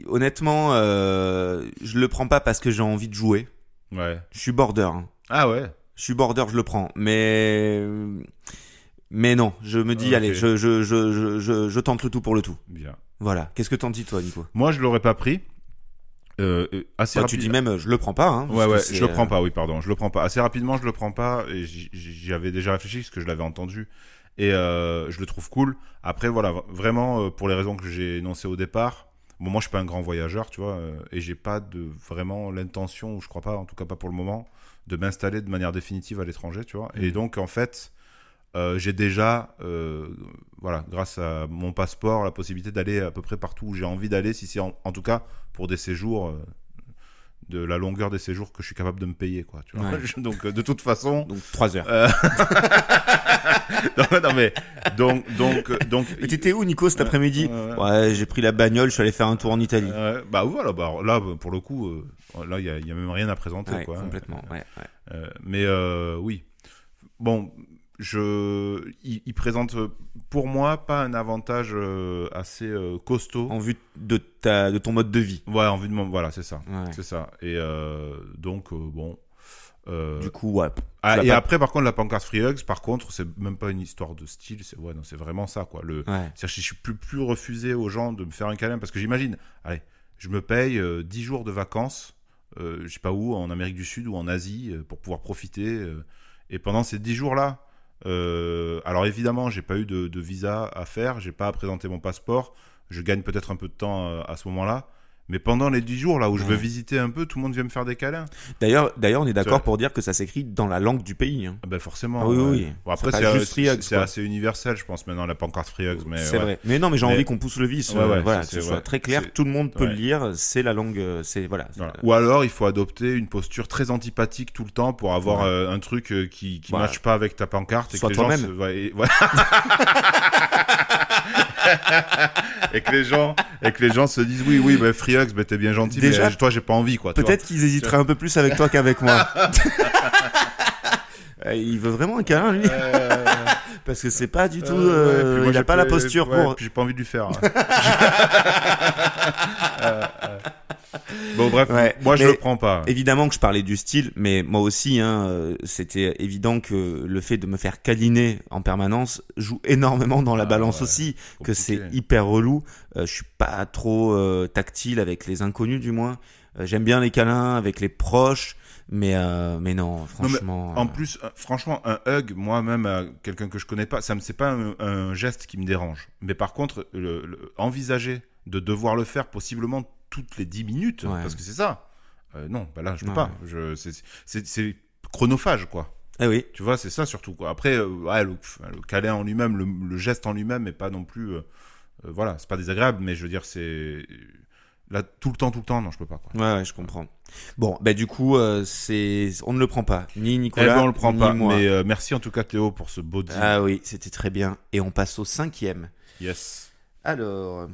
Honnêtement, je le prends pas parce que j'ai envie de jouer. Ouais. Je suis border. Hein. Ah ouais. Je suis border, je le prends. Mais non, je me dis, Ok. allez, je tente le tout pour le tout. Bien. Voilà. Qu'est-ce que t'en dis, toi, Nico? Moi, je l'aurais pas pris. Assez Bah, rapide. tu dis même, je le prends pas. Hein, Ouais, parce ouais, que c'est, je le prends pas, oui, pardon, je le prends pas. Assez rapidement, je le prends pas, et j'y avais déjà réfléchi, parce que je l'avais entendu, et je le trouve cool. Après, voilà, vraiment, pour les raisons que j'ai énoncées au départ, bon, moi, je suis pas un grand voyageur, tu vois, et j'ai pas vraiment l'intention, ou je crois pas, en tout cas pas pour le moment, de m'installer de manière définitive à l'étranger, tu vois. Et donc, en fait, j'ai déjà, voilà, grâce à mon passeport, la possibilité d'aller à peu près partout où j'ai envie d'aller, si c'est en tout cas pour des séjours, de la longueur des séjours que je suis capable de me payer, quoi. Tu vois. Ouais. Donc, de toute façon. Donc 3 heures. Non, mais donc. Mais t'étais où, Nico, cet après-midi? Ouais, j'ai pris la bagnole, je suis allé faire un tour en Italie. Bah voilà, bah là, pour le coup, là, il y a même rien à présenter, Ouais, quoi. complètement. Ouais. Mais oui. Bon. Il présente pour moi pas un avantage assez costaud En vue de ton mode de vie. ouais, en vue de mon voilà, c'est ça. Ouais. C'est ça. Et donc bon Du coup, ouais. et après par contre la pancarte Free Hugs, par contre, c'est même pas une histoire de style, c'est vraiment ça, quoi. Ouais. C'est-à-dire que je suis plus refusé aux gens de me faire un câlin, parce que j'imagine, allez, je me paye 10 jours de vacances, je sais pas où, en Amérique du Sud ou en Asie, pour pouvoir profiter, et pendant ces 10 jours-là, alors évidemment, j'ai pas eu de visa à faire, j'ai pas à présenter mon passeport, je gagne peut-être un peu de temps à ce moment-là, Mais pendant les 10 jours, là où je veux visiter un peu, tout le monde vient me faire des câlins. D'ailleurs, on est d'accord pour dire que ça s'écrit dans la langue du pays. Hein. Ah ben forcément. Ah, oui. Bon, après, c'est assez universel, je pense, maintenant, la pancarte Free Hugs. C'est vrai. Mais non, mais j'ai envie qu'on pousse le vice. Voilà, que ce soit très clair. Tout le monde peut le lire. C'est la langue. Voilà. Ou alors, il faut adopter une posture très antipathique tout le temps pour avoir un truc qui matche pas avec ta pancarte. Sois toi-même. Et que les gens se disent oui, bah, Free Hugs, bah, t'es bien gentil, déjà, mais toi, j'ai pas envie, quoi. Peut-être qu'ils hésiteraient un peu plus avec toi qu'avec moi. Il veut vraiment un câlin, lui. Parce que c'est pas du tout. Moi, il a pas la posture pour. Puis j'ai pas envie de lui faire. Bon, bref, moi je le prends pas. Évidemment que je parlais du style, mais moi aussi, c'était évident que le fait de me faire câliner en permanence joue énormément dans la balance aussi, compliqué. Que c'est hyper relou. Je suis pas trop tactile avec les inconnus, du moins. J'aime bien les câlins avec les proches, mais non, franchement. Non, mais en plus, franchement, un hug, moi-même, quelqu'un que je connais pas, c'est pas un geste qui me dérange. Mais par contre, envisager de devoir le faire possiblement toutes les 10 minutes, parce que c'est ça. Non, bah là, je peux pas. C'est chronophage, quoi. Eh oui. Tu vois, c'est ça surtout, quoi. Après, le câlin en lui-même, le geste en lui-même n'est pas non plus... voilà, c'est pas désagréable, mais je veux dire, c'est... Là, tout le temps, non, je peux pas, quoi. Ouais, je comprends. Bon, bah du coup, on ne le prend pas. Ni Nicolas, on le prend pas. Moi. Mais merci en tout cas, Théo, pour ce beau deal. Ah oui, c'était très bien. Et on passe au 5e. Yes. Alors...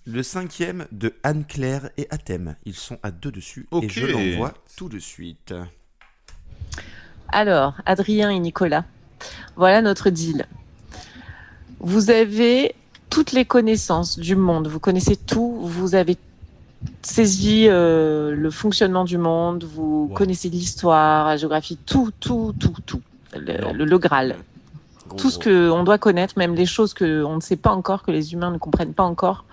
Le 5e de Anne-Claire et Athème. Ils sont à 2 dessus et je l'envoie tout de suite. Alors, Adrien et Nicolas, voilà notre deal. Vous avez toutes les connaissances du monde, vous connaissez tout, vous avez saisi le fonctionnement du monde, vous connaissez l'histoire, la géographie, tout. Le Graal. Tout ce qu'on doit connaître, même les choses qu'on ne sait pas encore, que les humains ne comprennent pas encore.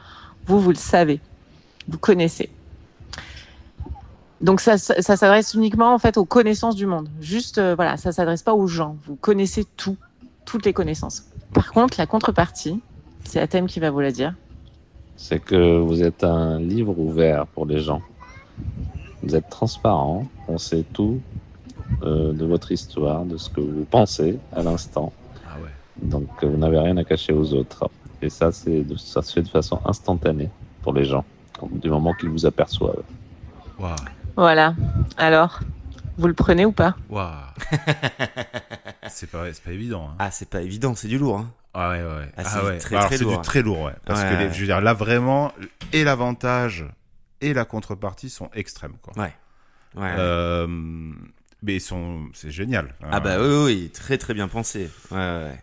Vous le savez, vous connaissez. Donc ça s'adresse uniquement en fait aux connaissances du monde. Juste voilà, ça s'adresse pas aux gens. Vous connaissez toutes les connaissances. Par contre, la contrepartie, c'est Athème qui va vous la dire. C'est que vous êtes un livre ouvert pour les gens. Vous êtes transparent, on sait tout de votre histoire, de ce que vous pensez à l'instant. Ah ouais. Donc vous n'avez rien à cacher aux autres. Et ça se fait de façon instantanée pour les gens, du moment qu'ils vous aperçoivent. Wow. Voilà. Alors, vous le prenez ou pas ? Waouh. C'est pas évident. Hein. Ah, c'est pas évident, c'est du lourd. Hein. Ah ouais. Très c'est lourd. du très lourd, ouais. Parce que je veux dire, là vraiment, et l'avantage et la contrepartie sont extrêmes, quoi. Ouais. Mais c'est génial. Ah bah oui, très très bien pensé. Ouais.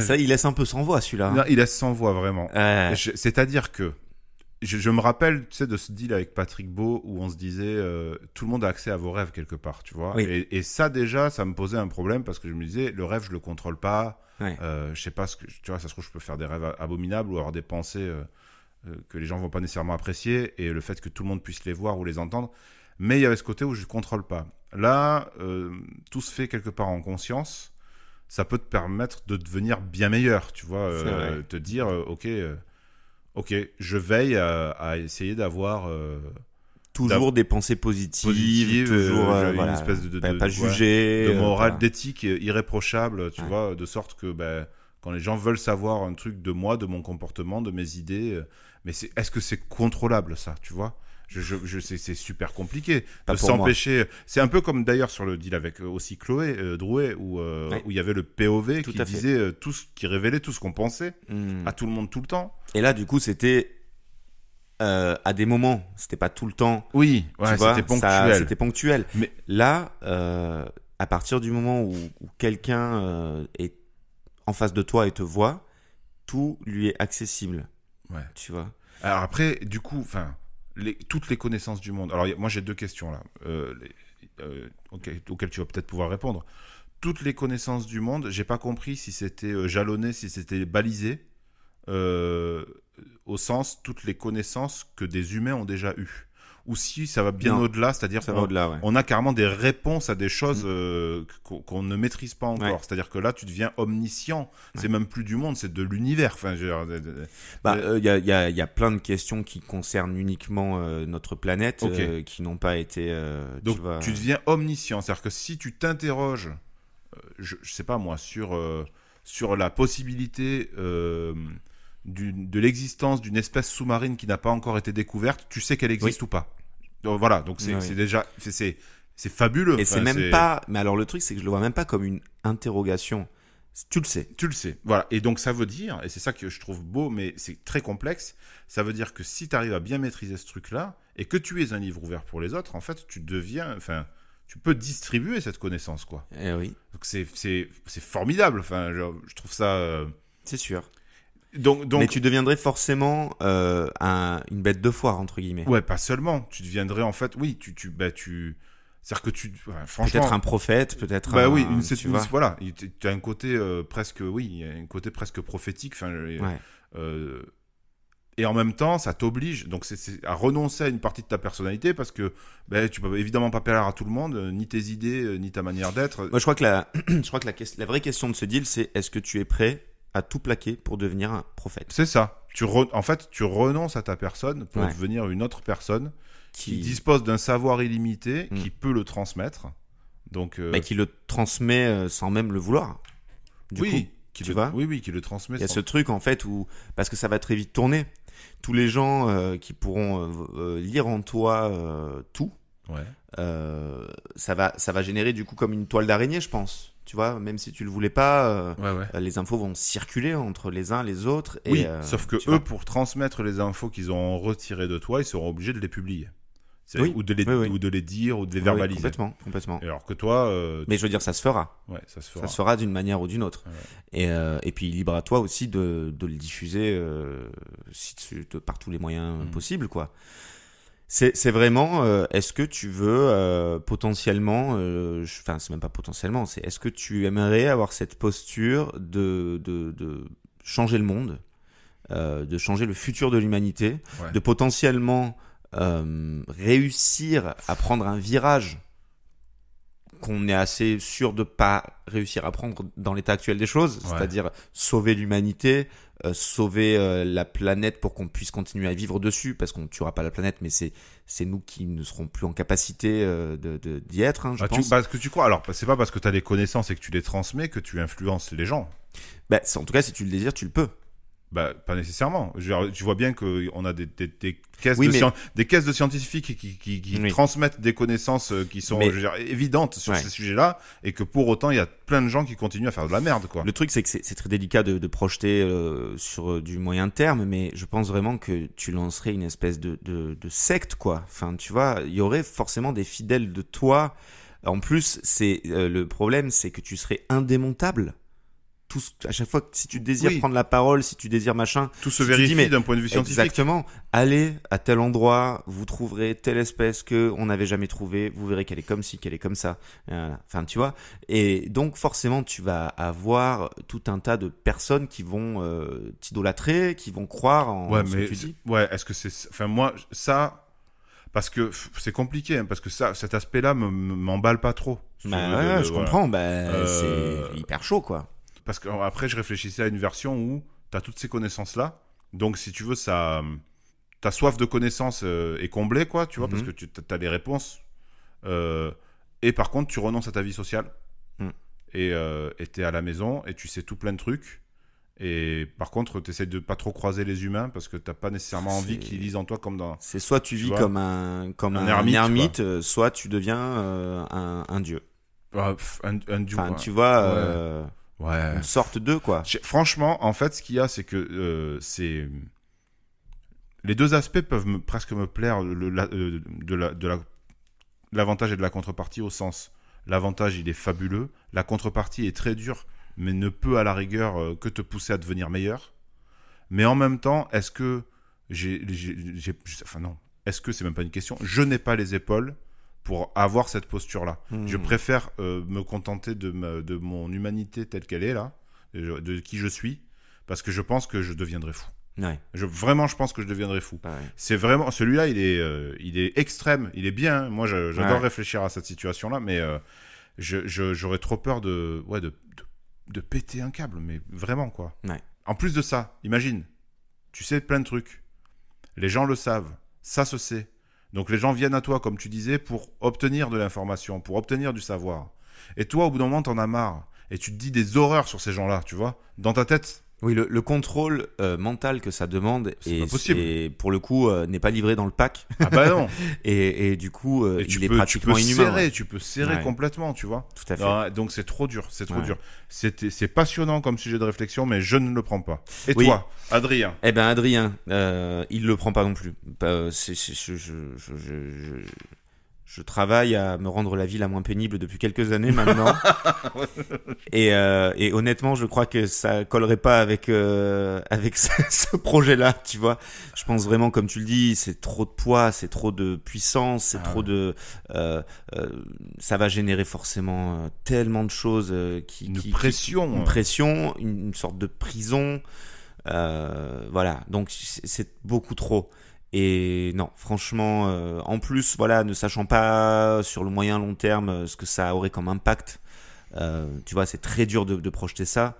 Ça, il laisse un peu sans voix, celui-là. Non, il laisse sans voix, vraiment. C'est-à-dire que je me rappelle, tu sais, de ce deal avec Patrick Beau où on se disait tout le monde a accès à vos rêves quelque part, tu vois. Oui. Et ça déjà, ça me posait un problème parce que je me disais le rêve, je le contrôle pas. Je sais pas tu vois, ça se trouve, je peux faire des rêves abominables ou avoir des pensées que les gens vont pas nécessairement apprécier, et le fait que tout le monde puisse les voir ou les entendre. Mais il y avait ce côté où je contrôle pas. Là, tout se fait quelque part en conscience. Ça peut te permettre de devenir bien meilleur, tu vois, te dire ok, je veille à essayer d'avoir toujours des pensées positives, toujours une espèce de pas juger, de morale, d'éthique irréprochable, tu vois, de sorte que quand les gens veulent savoir un truc de moi, de mon comportement, de mes idées, mais est-ce que c'est contrôlable, ça, tu vois? Je sais, c'est super compliqué de s'empêcher. C'est un peu comme d'ailleurs sur le deal avec aussi Chloé Drouet où il y avait le POV qui disait qui révélait tout ce qu'on pensait à tout le monde tout le temps. Et là, du coup, c'était à des moments, c'était pas tout le temps. Oui, c'était ponctuel. C'était ponctuel. Mais là, à partir du moment où quelqu'un est en face de toi et te voit, tout lui est accessible. Ouais. Tu vois. Alors après, du coup, toutes les connaissances du monde. Alors moi j'ai 2 questions là, auxquelles tu vas peut-être pouvoir répondre. Toutes les connaissances du monde, j'ai pas compris si c'était jalonné, si c'était balisé, au sens toutes les connaissances que des humains ont déjà eues, ou si ça va bien Non, au-delà, c'est-à-dire ça va au-delà, ouais. on a carrément des réponses à des choses qu'on ne maîtrise pas encore. Ouais. C'est-à-dire que là, tu deviens omniscient. C'est même plus du monde, c'est de l'univers. Enfin, Il y a plein de questions qui concernent uniquement notre planète, qui n'ont pas été. Donc, tu deviens omniscient. C'est-à-dire que si tu t'interroges, je sais pas moi, sur la possibilité de l'existence d'une espèce sous-marine qui n'a pas encore été découverte, tu sais qu'elle existe ou pas. Donc, voilà, donc c'est déjà c'est fabuleux. Et c'est même pas. Mais alors le truc, c'est que je le vois même pas comme une interrogation. Tu le sais. Tu le sais. Voilà. Et donc ça veut dire, et c'est ça que je trouve beau, mais c'est très complexe. Ça veut dire que si tu arrives à bien maîtriser ce truc-là et que tu es un livre ouvert pour les autres, en fait, tu peux distribuer cette connaissance, quoi. Eh oui. Donc c'est formidable. Enfin, je trouve ça. C'est sûr. Donc, mais tu deviendrais forcément une bête de foire, entre guillemets. Ouais, pas seulement. Tu deviendrais en fait, oui, c'est-à-dire que franchement. Peut-être un prophète, peut-être. Oui, voilà. Tu as un côté presque prophétique. Enfin, et en même temps, ça t'oblige. Donc, c'est à renoncer à une partie de ta personnalité parce que tu peux évidemment pas plaire à tout le monde, ni tes idées, ni ta manière d'être. Moi, je crois que la vraie question de ce deal, c'est est-ce que tu es prêt à tout plaquer pour devenir un prophète? C'est ça. En fait, tu renonces à ta personne pour devenir une autre personne qui dispose d'un savoir illimité, qui peut le transmettre. Donc, qui le transmet sans même le vouloir. Oui, qui le transmet. Il y a ce truc en fait où, parce que ça va très vite tourner, tous les gens qui pourront lire en toi tout, ça va générer du coup comme une toile d'araignée, je pense. Tu vois, même si tu le voulais pas, les infos vont circuler entre les uns les autres. Oui, sauf que eux, pour transmettre les infos qu'ils ont retirées de toi, ils seront obligés de les publier. Ou de les dire, ou de les verbaliser. Complètement. Et alors que toi... Mais je veux dire, ça se fera. Ouais, ça se fera. Ça se fera d'une manière ou d'une autre. Ouais. Et puis, libre à toi aussi de le diffuser par tous les moyens possibles, quoi. C'est vraiment, est-ce que tu veux potentiellement, enfin c'est même pas potentiellement, c'est est-ce que tu aimerais avoir cette posture de changer le monde, de changer le futur de l'humanité, de potentiellement réussir à prendre un virage qu'on est assez sûr de pas réussir à prendre dans l'état actuel des choses, c'est-à-dire sauver l'humanité, sauver la planète pour qu'on puisse continuer à vivre dessus, parce qu'on tuera pas la planète, mais c'est nous qui ne serons plus en capacité d'y être, je pense. Parce que tu crois, alors c'est pas parce que tu as des connaissances et que tu les transmets que tu influences les gens. En tout cas, si tu le désires, tu le peux. Pas nécessairement. Tu vois bien qu'on a des caisses, des caisses de scientifiques qui transmettent des connaissances qui sont évidentes sur ces sujets-là, et que pour autant, il y a plein de gens qui continuent à faire de la merde, quoi. Le truc, c'est que c'est très délicat de projeter sur du moyen terme, mais je pense vraiment que tu lancerais une espèce de secte, quoi. Enfin, tu vois, il y aurait forcément des fidèles de toi. En plus, le problème, c'est que tu serais indémontable. À chaque fois, si tu désires prendre la parole, si tu désires machin, tout se vérifie d'un point de vue scientifique. Exactement. Allez à tel endroit, vous trouverez telle espèce que on n'avait jamais trouvée. Vous verrez qu'elle est comme ci, qu'elle est comme ça. Enfin, tu vois. Et donc, forcément, tu vas avoir tout un tas de personnes qui vont t'idolâtrer, qui vont croire en ce que tu dis. Ouais. Est-ce que c'est, enfin, moi, ça. Parce que c'est compliqué, parce que cet aspect-là m'emballe pas trop. Je comprends. C'est hyper chaud, quoi. Parce qu'après, je réfléchissais à une version où tu as toutes ces connaissances-là. Donc, si tu veux, ta soif de connaissances est comblée, quoi, tu vois, parce que tu as les réponses. Et par contre, tu renonces à ta vie sociale. Et tu es à la maison et tu sais tout plein de trucs. Et par contre, tu essaies de pas trop croiser les humains parce que tu n'as pas nécessairement envie qu'ils lisent en toi comme dans... C'est soit tu vis comme un ermite, soit tu deviens un dieu. Un dieu. Enfin, tu vois... une sorte de quoi. Franchement, en fait, ce qu'il y a, c'est que les deux aspects peuvent presque me plaire, l'avantage et de la contrepartie, au sens l'avantage il est fabuleux, la contrepartie est très dure, mais ne peut à la rigueur que te pousser à devenir meilleur. Mais en même temps, est-ce que est-ce que c'est même pas une question, je n'ai pas les épaules pour avoir cette posture-là. Je préfère me contenter de mon humanité telle qu'elle est là, de qui je suis, parce que je pense que je deviendrais fou. Ouais. Vraiment, je pense que je deviendrais fou. Ouais. C'est vraiment celui-là, il est extrême, il est bien. Moi, j'adore réfléchir à cette situation-là, mais j'aurais trop peur de péter un câble, mais vraiment quoi. Ouais. En plus de ça, imagine, tu sais plein de trucs, les gens le savent, ça se sait. Donc les gens viennent à toi, comme tu disais, pour obtenir de l'information, pour obtenir du savoir. Et toi, au bout d'un moment, t'en as marre. Et tu te dis des horreurs sur ces gens-là, tu vois. Dans ta tête. Oui, le contrôle mental que ça demande c'est pour le coup n'est pas livré dans le pack. Ah bah non. et du coup, et il est pratiquement inhumain. Tu peux serrer complètement, tu vois. Tout à fait. Non, donc c'est trop dur, dur. C'est passionnant comme sujet de réflexion, mais je ne le prends pas. Et oui. toi, Adrien? Eh ben Adrien, il le prend pas non plus. Je travaille à me rendre la vie la moins pénible depuis quelques années maintenant. et honnêtement, je crois que ça collerait pas avec ce projet-là, tu vois. Je pense vraiment, comme tu le dis, c'est trop de poids, c'est trop de puissance, c'est trop de... ça va générer forcément tellement de choses une pression. Une sorte de prison. Voilà, donc c'est beaucoup trop. Et non, franchement, en plus, voilà, ne sachant pas sur le moyen long terme ce que ça aurait comme impact, tu vois, c'est très dur de projeter ça.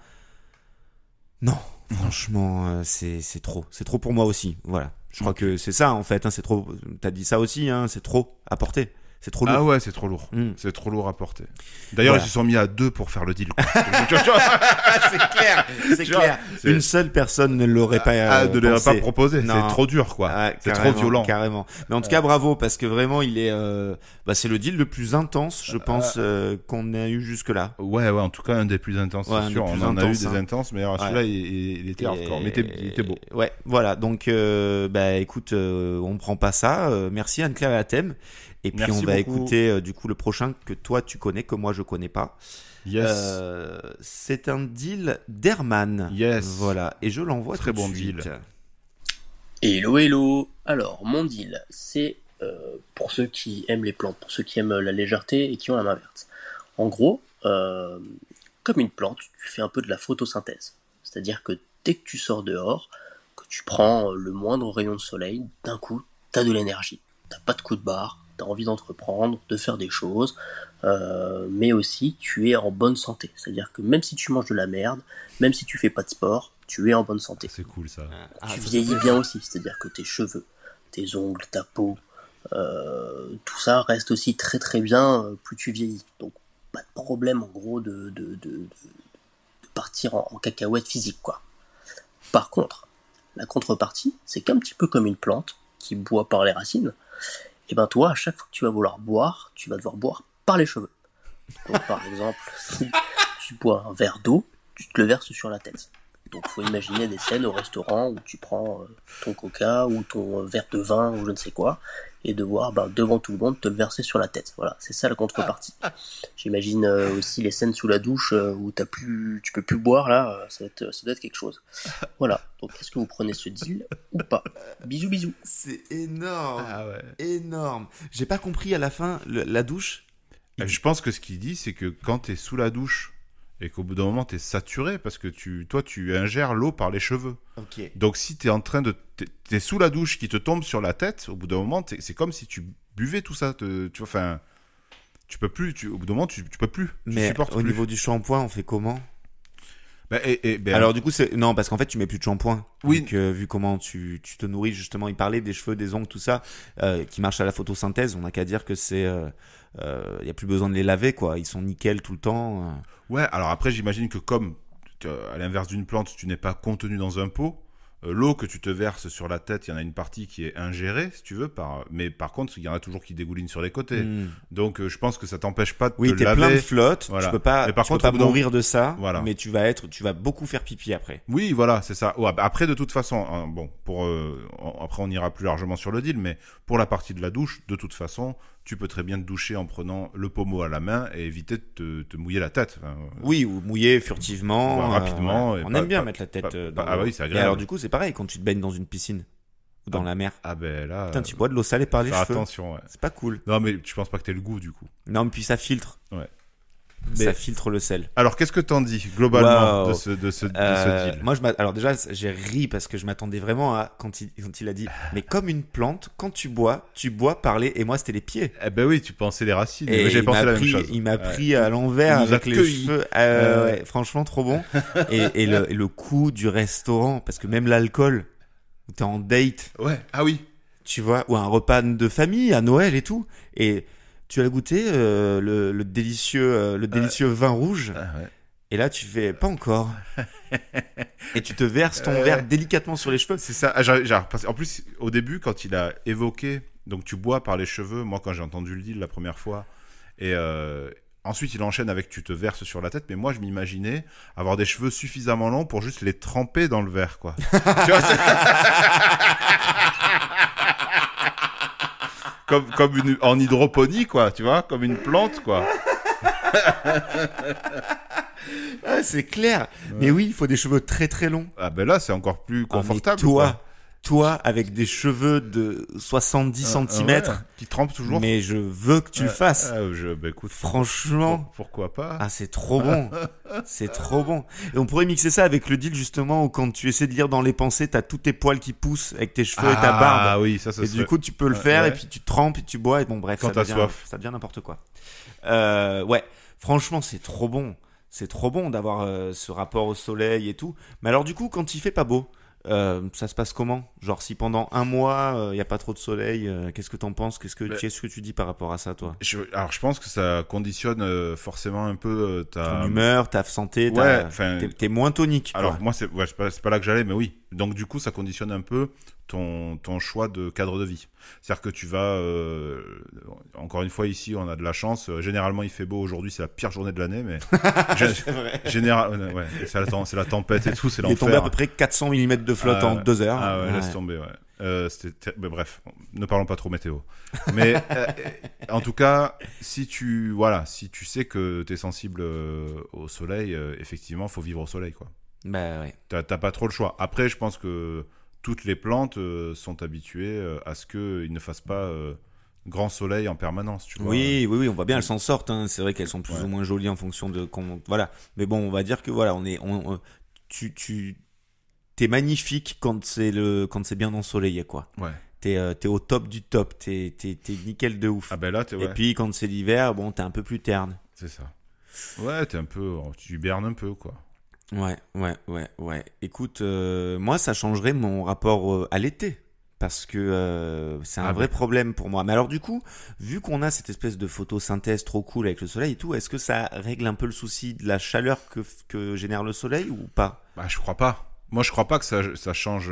Non, franchement, c'est trop pour moi aussi. Voilà, je crois que c'est ça en fait. Hein, c'est trop. T'as dit ça aussi, hein, c'est trop à porter. C'est trop lourd. Ah ouais, c'est trop lourd. C'est trop lourd à porter. D'ailleurs, ils se sont mis à 2 pour faire le deal. C'est clair. Une seule personne ne l'aurait pas ne l'aurait pas proposé. Non. C'est trop dur, quoi. Ah, c'est trop violent. Carrément. Mais en tout cas, bravo, parce que vraiment, il est, c'est le deal le plus intense, je pense, qu'on a eu jusque-là. Ouais, en tout cas, un des plus intenses, c'est sûr. On en a eu des intenses, mais alors, celui-là, il était hardcore. Mais il était beau. Ouais, voilà. Donc, écoute, on prend pas ça. Merci Anne-Claire et Athème. Et puis on va écouter du coup le prochain que toi tu connais, que moi je connais pas. Yes. C'est un deal d'Herman. Yes. Voilà. Et je l'envoie très bon deal. Hello. Alors mon deal, c'est pour ceux qui aiment les plantes, pour ceux qui aiment la légèreté et qui ont la main verte. En gros, comme une plante, tu fais un peu de la photosynthèse. C'est-à-dire que dès que tu sors dehors, que tu prends le moindre rayon de soleil, d'un coup, t'as de l'énergie. T'as pas de coup de barre. T'as envie d'entreprendre, de faire des choses, mais aussi tu es en bonne santé. C'est-à-dire que même si tu manges de la merde, même si tu fais pas de sport, tu es en bonne santé. C'est cool ça. Tu vieillis bien aussi, c'est-à-dire que tes cheveux, tes ongles, ta peau, tout ça reste aussi très très bien plus tu vieillis. Donc pas de problème en gros de partir en cacahuète physique quoi. Par contre, la contrepartie, c'est qu'un petit peu comme une plante qui boit par les racines, et ben toi, à chaque fois que tu vas vouloir boire, tu vas devoir boire par les cheveux. Donc par exemple, si tu bois un verre d'eau, tu te le verses sur la tête. Donc faut imaginer des scènes au restaurant où tu prends ton coca ou ton verre de vin ou je ne sais quoi, et devoir devant tout le monde te le verser sur la tête. Voilà, c'est ça la contrepartie. J'imagine aussi les scènes sous la douche où tu peux plus boire là, ça doit être quelque chose. Voilà, donc est-ce que vous prenez ce deal ou pas? Bisous. C'est énorme. Ah ouais. Énorme. J'ai pas compris à la fin, la douche. Je pense que ce qu'il dit, c'est que quand t'es sous la douche et qu'au bout d'un moment t'es saturé parce que tu ingères l'eau par les cheveux. Ok. Donc si t'es sous la douche qui te tombe sur la tête, au bout d'un moment c'est comme si tu buvais tout ça. Tu vois, enfin, tu peux plus. Au bout d'un moment tu peux plus. Mais au niveau du shampoing, on fait comment? Alors du coup non, parce qu'en fait tu mets plus de shampoing. Oui. Donc, vu comment tu te nourris, justement, il parlait des cheveux, des ongles, tout ça, qui marche à la photosynthèse. On n'a qu'à dire que c'est, y a plus besoin de les laver, quoi. Ils sont nickel tout le temps. Ouais. Alors après, j'imagine que comme à l'inverse d'une plante, tu n'es pas contenu dans un pot. L'eau que tu te verses sur la tête, il y en a une partie qui est ingérée, si tu veux, mais par contre, il y en a toujours qui dégoulinent sur les côtés. Donc, je pense que ça t'empêche pas de te laver. Oui, t'es plein de flotte, voilà. Tu peux pas mourir de ça, voilà. Mais tu vas beaucoup faire pipi après. Oui, voilà, c'est ça. Ouais, après, de toute façon, après, on ira plus largement sur le deal, mais pour la partie de la douche, de toute façon, tu peux très bien te doucher en prenant le pommeau à la main et éviter de te mouiller la tête. Enfin, oui, ou mouiller furtivement. Rapidement. On aime bien mettre la tête dans l'eau. Oui, c'est agréable. Et alors du coup, c'est pareil quand tu te baignes dans une piscine ou dans la mer. Ah ben là... Putain, tu bois de l'eau salée par les cheveux. Attention, ouais. C'est pas cool. Non, mais je pense pas que t'aies le goût, du coup. Non, mais puis ça filtre. Ouais. ça filtre le sel. Alors, qu'est-ce que t'en dis globalement Wow. de ce deal? Moi, alors déjà, j'ai ri parce que je m'attendais vraiment à quand il a dit, mais comme une plante, quand tu bois parler, et moi c'était les pieds. Eh ben oui, tu pensais les racines. Et J'ai pensé la même chose. Il m'a pris à l'envers Il nous a avec les cueillis. cheveux. Ouais, franchement, trop bon. et le coup du restaurant, parce que même l'alcool, où t'es en date. Ouais. Ah oui. Tu vois, ou un repas de famille à Noël et tout. Et tu as goûté le délicieux vin rouge. Ouais. Et là, tu fais pas encore. Et tu te verses ton verre délicatement sur les cheveux. C'est ça. En plus, au début, quand il a évoqué, donc tu bois par les cheveux. Moi, quand j'ai entendu le deal la première fois, et ensuite il enchaîne avec tu te verses sur la tête. Mais moi, je m'imaginais avoir des cheveux suffisamment longs pour juste les tremper dans le verre, quoi. Tu vois, comme en hydroponie, quoi. Tu vois, comme une plante, quoi. Ah, c'est clair. Ouais. Mais oui, il faut des cheveux très très longs. Ah ben là, c'est encore plus confortable. Toi, avec des cheveux de 70 cm, qui trempent toujours. Mais je veux que tu le fasses. Écoute, franchement, pourquoi pas? Ah, c'est trop bon. C'est trop bon. Et on pourrait mixer ça avec le deal justement où quand tu essaies de lire dans les pensées, t'as tous tes poils qui poussent avec tes cheveux et ta barbe. Ah oui, ça et du coup, tu peux le faire et puis tu trempes et tu bois et bon bref, quand ça devient n'importe quoi. Ouais, franchement, c'est trop bon. C'est trop bon d'avoir ce rapport au soleil et tout. Mais alors du coup, quand il fait pas beau, ça se passe comment? Genre si pendant un mois il y a pas trop de soleil, qu'est-ce que t'en penses? Qu'est-ce que tu dis par rapport à ça, toi? Alors je pense que ça conditionne forcément un peu ton humeur, ta santé. T'es moins tonique. Alors quoi. moi c'est pas là que j'allais, mais oui. Donc du coup ça conditionne un peu ton choix de cadre de vie. C'est-à-dire que tu vas encore une fois ici on a de la chance. Généralement il fait beau. Aujourd'hui c'est la pire journée de l'année, mais c'est la tempête et tout, c'est l'enfer. Il est tombé à peu près 400 mm de flotte en 2 heures. Ah ouais, laisse tomber. Ouais. Mais bref, ne parlons pas trop météo. Mais en tout cas, si tu sais que t'es sensible au soleil, effectivement, faut vivre au soleil, quoi. Bah ouais. T'as pas trop le choix. Après, je pense que toutes les plantes sont habituées à ce qu'ils ne fassent pas grand soleil en permanence, tu vois. Oui, on voit bien, elles s'en sortent. Hein. C'est vrai qu'elles sont plus ou moins jolies en fonction de voilà. Mais bon, on va dire que voilà, t'es magnifique quand c'est bien ensoleillé, quoi. Ouais. T'es au top du top. T'es nickel de ouf. Ah ben là, Et puis quand c'est l'hiver, bon, t'es un peu plus terne. C'est ça. Ouais, tu hibernes un peu, quoi. Ouais. Écoute, moi, ça changerait mon rapport à l'été. Parce que c'est un vrai problème pour moi. Mais alors du coup, vu qu'on a cette espèce de photosynthèse trop cool avec le soleil et tout, est-ce que ça règle un peu le souci de la chaleur que génère le soleil ou pas? Bah je crois pas. Moi je crois pas que ça change.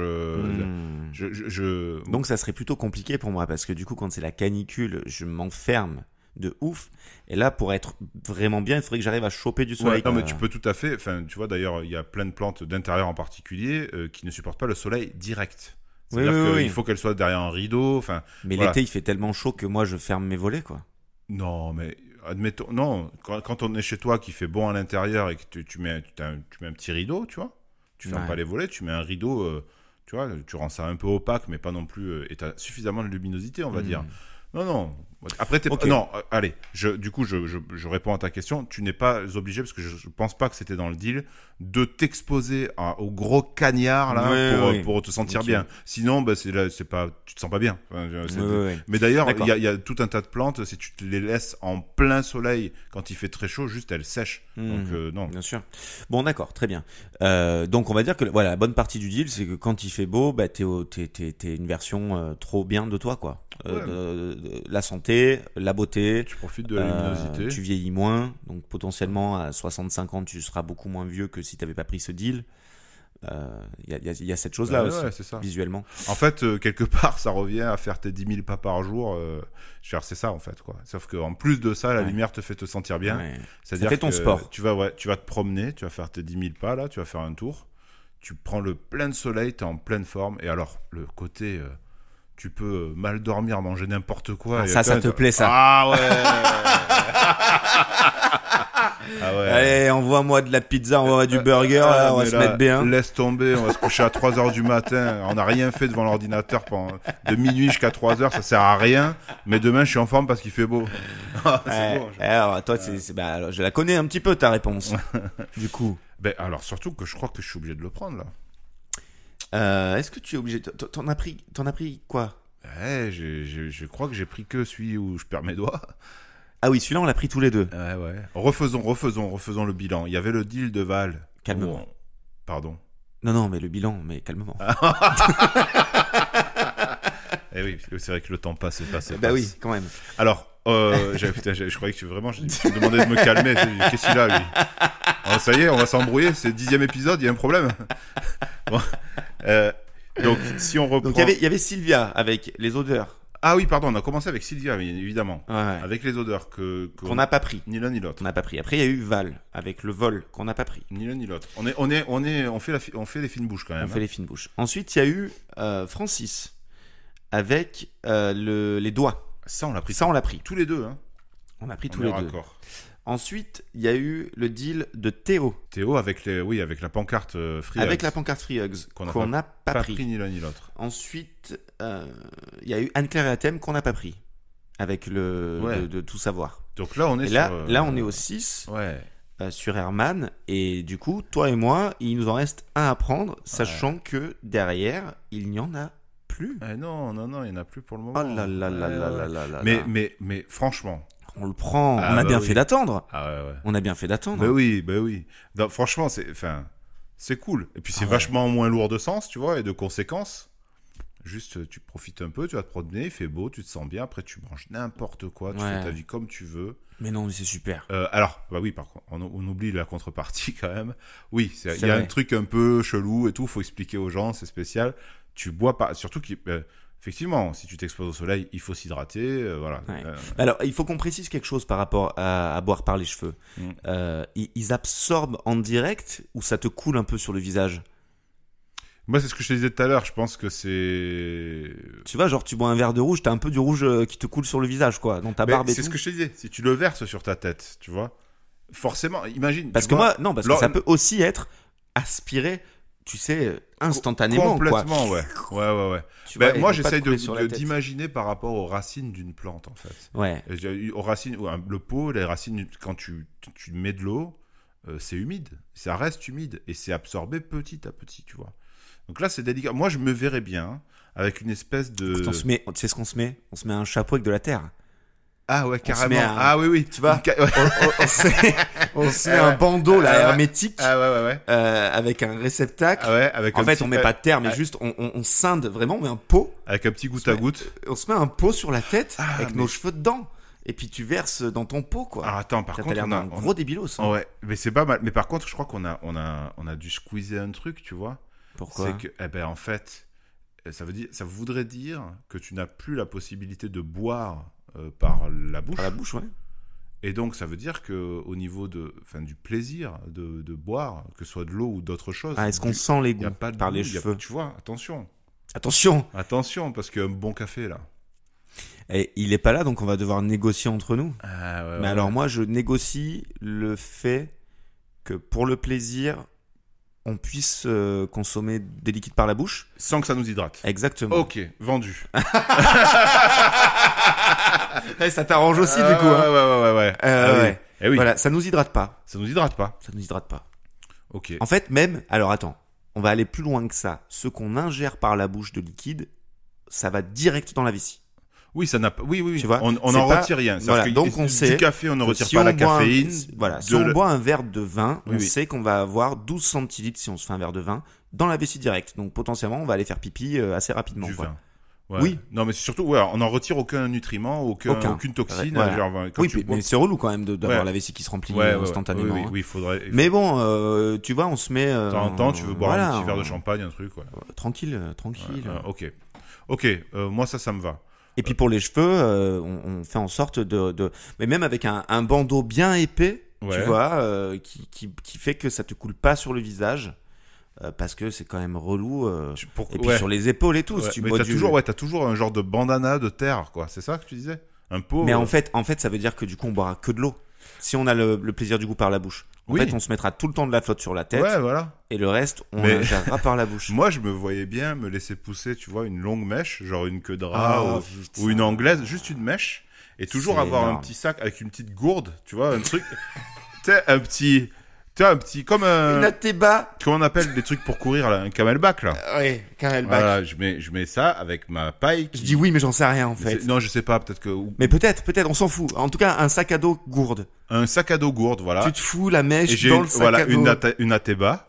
Donc ça serait plutôt compliqué pour moi parce que du coup quand c'est la canicule, je m'enferme de ouf. Et là pour être vraiment bien, il faudrait que j'arrive à choper du soleil. Ouais, non mais tu peux tout à fait. Enfin tu vois d'ailleurs il y a plein de plantes d'intérieur en particulier qui ne supportent pas le soleil direct. C'est-à-dire qu'il faut qu'elle soit derrière un rideau. Enfin, mais l'été, il fait tellement chaud que moi, je ferme mes volets, quoi. Non, mais admettons, non. Quand on est chez toi, qu'il fait bon à l'intérieur et que tu mets un petit rideau, tu vois. Tu fermes pas les volets, tu mets un rideau, tu vois, tu rends ça un peu opaque, mais pas non plus. Et t'as suffisamment de luminosité, on va dire. Non. Après, non, allez, du coup, je réponds à ta question. Tu n'es pas obligé, parce que je pense pas que c'était dans le deal, de t'exposer au gros cagnard, là, pour te sentir bien. Sinon, bah, c'est pas, tu te sens pas bien. Mais d'ailleurs, il y a tout un tas de plantes, si tu te les laisses en plein soleil, quand il fait très chaud, juste elles sèchent. Donc, non. Bien sûr. Bon, d'accord, très bien. Donc, on va dire que, voilà, la bonne partie du deal, c'est que quand il fait beau, bah, t'es une version trop bien de toi, quoi. La santé, la beauté. Tu profites de la luminosité. Tu vieillis moins, donc potentiellement à 65 ans, tu seras beaucoup moins vieux que si tu n'avais pas pris ce deal. Il y a cette chose-là aussi, c'est ça. Visuellement. En fait, quelque part, ça revient à faire tes 10 000 pas par jour. C'est ça, en fait, quoi. Sauf qu'en plus de ça, la lumière te fait te sentir bien. Ouais. C'est-à-dire ça fait ton sport. Tu vas te promener, tu vas faire tes 10 000 pas, là, tu vas faire un tour. Tu prends le plein soleil, tu es en pleine forme. Et alors, le côté... tu peux mal dormir, manger n'importe quoi. Ça te plaît, ça. Ah Ah ouais. Allez, envoie-moi de la pizza, envoie-moi du burger, là, on va mais se là, mettre bien. Laisse tomber, on va se coucher à 3h du matin. On n'a rien fait devant l'ordinateur pendant de minuit jusqu'à 3h, ça sert à rien. Mais demain, je suis en forme parce qu'il fait beau. C'est bon. Alors, toi, bah, je la connais un petit peu, ta réponse. Du coup. Ben, alors, surtout que je crois que je suis obligé de le prendre, là. Est-ce que tu es obligé t'en as pris quoi? Je crois que j'ai pris que celui où je perds mes doigts. Ah oui, celui-là, on l'a pris tous les deux. Ouais. Refaisons le bilan. Il y a le deal de Val. Calmement. Pardon. Non, mais le bilan, mais calmement. Eh oui, c'est vrai que le temps passe. Bah oui, quand même. Alors, je croyais que tu me demandais de me calmer. Qu'est-ce qu'il a, lui? Alors, ça y est, on va s'embrouiller. C'est le 10e épisode, il y a un problème. Bon. Donc, si on reprend... Donc, il y avait Sylvia avec les odeurs. Ah oui, pardon, on a commencé avec Sylvia, évidemment. Ouais. Avec les odeurs qu'on n'a pas pris. Ni l'un ni l'autre. On n'a pas pris. Après, il y a eu Val avec le vol qu'on n'a pas pris. Ni l'un ni l'autre. On fait les fines bouches quand même. On fait les fines bouches. Ensuite, il y a eu Francis avec les doigts. Ça, on l'a pris. Tous les deux. Hein. On a pris tous les deux. Ensuite, il y a eu le deal de Théo. Théo avec la pancarte Free Hugs. Avec la pancarte Free Hugs qu'on n'a pas pris. Ni l'un ni l'autre. Ensuite, il y a eu Anne-Claire et Athème qu'on n'a pas pris. Avec de tout savoir. Donc là, on est là, on est au 6. Ouais. Sur Herman. Et du coup, toi et moi, il nous en reste un à prendre, sachant que derrière, il n'y en a plus. Non, il n'y en a plus pour le moment. Oh là là là là là là. Mais franchement... On le prend. On a bien fait d'attendre. Ah ouais. On a bien fait d'attendre. Bah oui. Donc, franchement, c'est cool. Et puis c'est vachement moins lourd de sens, tu vois, et de conséquences. Juste, tu profites un peu, tu vas te promener, il fait beau, tu te sens bien. Après, tu manges n'importe quoi, tu fais ta vie comme tu veux. Mais non, c'est super. Alors, bah oui, par contre, on oublie la contrepartie quand même. Oui, il y a un truc un peu chelou et tout. Faut expliquer aux gens, c'est spécial. Tu bois pas, surtout effectivement, si tu t'exposes au soleil, il faut s'hydrater, voilà. Ouais. Alors, il faut qu'on précise quelque chose par rapport à boire par les cheveux. Ils absorbent en direct ou ça te coule un peu sur le visage? Moi, c'est ce que je te disais tout à l'heure. Je pense que c'est... Tu vois, genre, tu bois un verre de rouge, t'as un peu du rouge qui te coule sur le visage, quoi, dans ta barbe et tout. C'est ce que je te disais. Si tu le verses sur ta tête, tu vois, forcément, imagine... Parce que ça peut aussi être aspiré... Tu sais, instantanément. Complètement, quoi. Ouais. Moi, j'essaye d'imaginer par rapport aux racines d'une plante, en fait. Ouais. Aux racines, le pot, les racines, quand tu mets de l'eau, c'est humide. Ça reste humide. Et c'est absorbé petit à petit, tu vois. Donc là, c'est délicat. Moi, je me verrais bien avec une espèce de... Tu sais ce qu'on se met? On se met un chapeau avec de la terre. Ah ouais, carrément. Oui. Tu vois, on se met un bandeau là, hermétique. Avec un réceptacle. En fait, on met pas de terre, mais juste on scinde vraiment, on met un pot. Avec un petit goutte à goutte. On se met un pot sur la tête avec nos cheveux dedans. Et puis tu verses dans ton pot, quoi. Alors attends, par contre, on a un gros débilos. Hein. Ouais, mais c'est pas mal. Mais par contre, je crois qu'on a dû squeezer un truc, tu vois. Pourquoi? C'est que, en fait, ça voudrait dire que tu n'as plus la possibilité de boire par la bouche. Par la bouche, ouais. Et donc, ça veut dire qu'au niveau du plaisir de boire, que ce soit de l'eau ou d'autres choses... est-ce qu'on sent les goûts par les cheveux? Tu vois, attention. Attention, parce qu'il y a un bon café, là. Et il est pas là, donc on va devoir négocier entre nous. Mais alors, moi, je négocie le fait que pour le plaisir... on puisse consommer des liquides par la bouche. Sans que ça nous hydrate. Exactement. Ok, vendu. Ça t'arrange aussi, du coup. Ouais. Eh oui. Voilà, ça nous hydrate pas. Ça nous hydrate pas. Ok. En fait, même... Alors, attends. On va aller plus loin que ça. Ce qu'on ingère par la bouche de liquide, ça va direct dans la vessie. Oui, ça n'a pas. Oui. Tu vois, on n'en retire rien. Voilà, donc on sait. Du café, on ne retire pas la caféine. Si on boit un verre de vin, on sait qu'on va avoir 12 centilitres si on se fait un verre de vin dans la vessie directe. Donc potentiellement, on va aller faire pipi assez rapidement. Du vin. Ouais. Oui. Non, mais surtout, on n'en retire aucun nutriment, aucune toxine. Mais c'est relou quand même d'avoir la vessie qui se remplit instantanément. Oui, il faudrait. Mais bon, tu vois, on se met. De temps en temps, tu veux boire un petit verre de champagne, un truc. Tranquille. Ok. Moi, ça me va. Et puis pour les cheveux, on fait en sorte mais même avec un bandeau bien épais, tu vois, qui fait que ça te coule pas sur le visage, parce que c'est quand même relou. Et puis sur les épaules et tout. Si tu mais bois t'as toujours un genre de bandana de terre, quoi. C'est ça que tu disais? Un pot. Mais en fait, ça veut dire que du coup, on boira que de l'eau. Si on a le plaisir du goût par la bouche. En fait, on se mettra tout le temps de la flotte sur la tête. Ouais, voilà. Et le reste, on l'ingérera par la bouche. Moi, je me voyais bien me laisser pousser, tu vois, une longue mèche, genre une queue de rat ou une anglaise, juste une mèche. Et toujours avoir un petit sac avec une petite gourde, tu vois, un truc. Tu sais, un petit, comme une Ateba. Comment on appelle les trucs pour courir, là, un camelback, là. Oui, camelback. Voilà, je mets ça avec ma paille. Je dis oui, mais j'en sais rien, en fait. Non, je sais pas, peut-être que. Mais peut-être, on s'en fout. En tout cas, un sac à dos gourde. Un sac à dos gourde, voilà. Tu te fous la mèche dans le sac à dos. Une Ateba.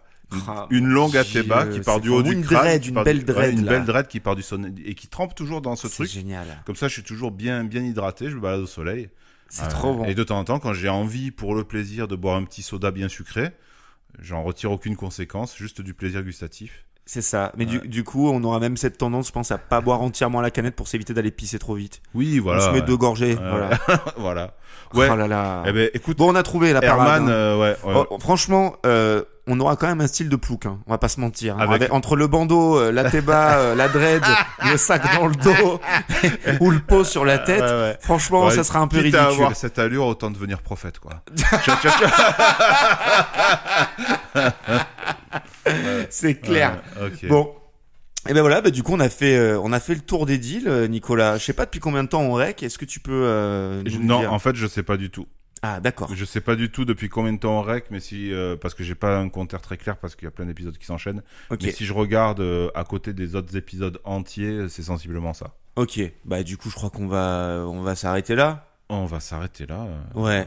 Une longue Ateba qui part du haut du crâne. Une belle dread. Une belle dread qui part du son et qui trempe toujours dans ce truc. C'est génial. Comme ça, je suis toujours bien hydraté, je me balade au soleil. C'est trop bon. Et de temps en temps, quand j'ai envie, pour le plaisir, de boire un petit soda bien sucré, j'en retire aucune conséquence, juste du plaisir gustatif. C'est ça. Mais du coup, on aura même cette tendance, je pense, à pas boire entièrement la canette pour s'éviter d'aller pisser trop vite. Oui, voilà. On se met 2 gorgées. Voilà. Voilà. Ouais. Oh là là. Eh ben, écoute. Bon, on a trouvé la parade. Herman, Oh, franchement, on aura quand même un style de plouc, hein. On va pas se mentir. Hein. Entre le bandeau, la théba, la dread, le sac dans le dos ou le pot sur la tête, franchement, ça sera un peu ridicule. À avoir cette allure, autant devenir prophète, quoi. C'est clair. Okay. Bon. Et ben voilà, du coup on a fait le tour des deals, Nicolas. Je sais pas depuis combien de temps on rec. Est-ce que tu peux nous Non, dire? En fait, je sais pas du tout. Ah, d'accord. Je sais pas du tout depuis combien de temps on rec, mais parce que j'ai pas un compteur très clair parce qu'il y a plein d'épisodes qui s'enchaînent. Okay. Mais si je regarde à côté des autres épisodes entiers, c'est sensiblement ça. Ok. Du coup, je crois qu'on va s'arrêter là. On va s'arrêter là. Ouais.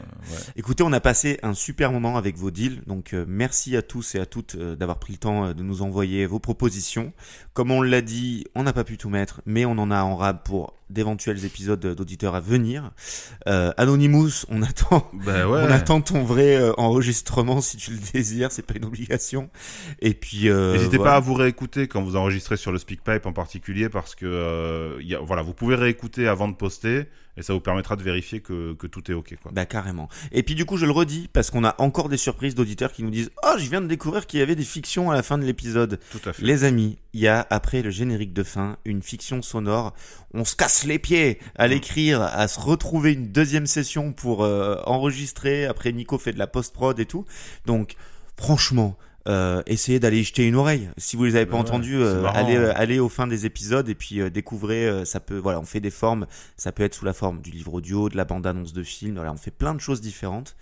Écoutez, on a passé un super moment avec vos deals, donc merci à tous et à toutes d'avoir pris le temps de nous envoyer vos propositions. Comme on l'a dit, on n'a pas pu tout mettre, mais on en a en rab pour d'éventuels épisodes d'auditeurs à venir. Anonymous, on attend ton vrai enregistrement si tu le désires, c'est pas une obligation. Et puis n'hésitez pas à vous réécouter quand vous enregistrez sur le SpeakPipe en particulier, parce que vous pouvez réécouter avant de poster. Et ça vous permettra de vérifier que tout est ok, quoi. Carrément. Et puis du coup, je le redis, parce qu'on a encore des surprises d'auditeurs qui nous disent « Oh, je viens de découvrir qu'il y avait des fictions à la fin de l'épisode. » Tout à fait. Les amis, il y a, après le générique de fin, une fiction sonore. On se casse les pieds à l'écrire, à se retrouver une deuxième session pour enregistrer. Après, Nico fait de la post-prod et tout. Donc, franchement... essayez d'aller y jeter une oreille. Si vous les avez pas entendus, allez au fin des épisodes et puis découvrez. Ça peut, on fait des formes. Ça peut être sous la forme du livre audio, de la bande-annonce de film. Voilà, on fait plein de choses différentes.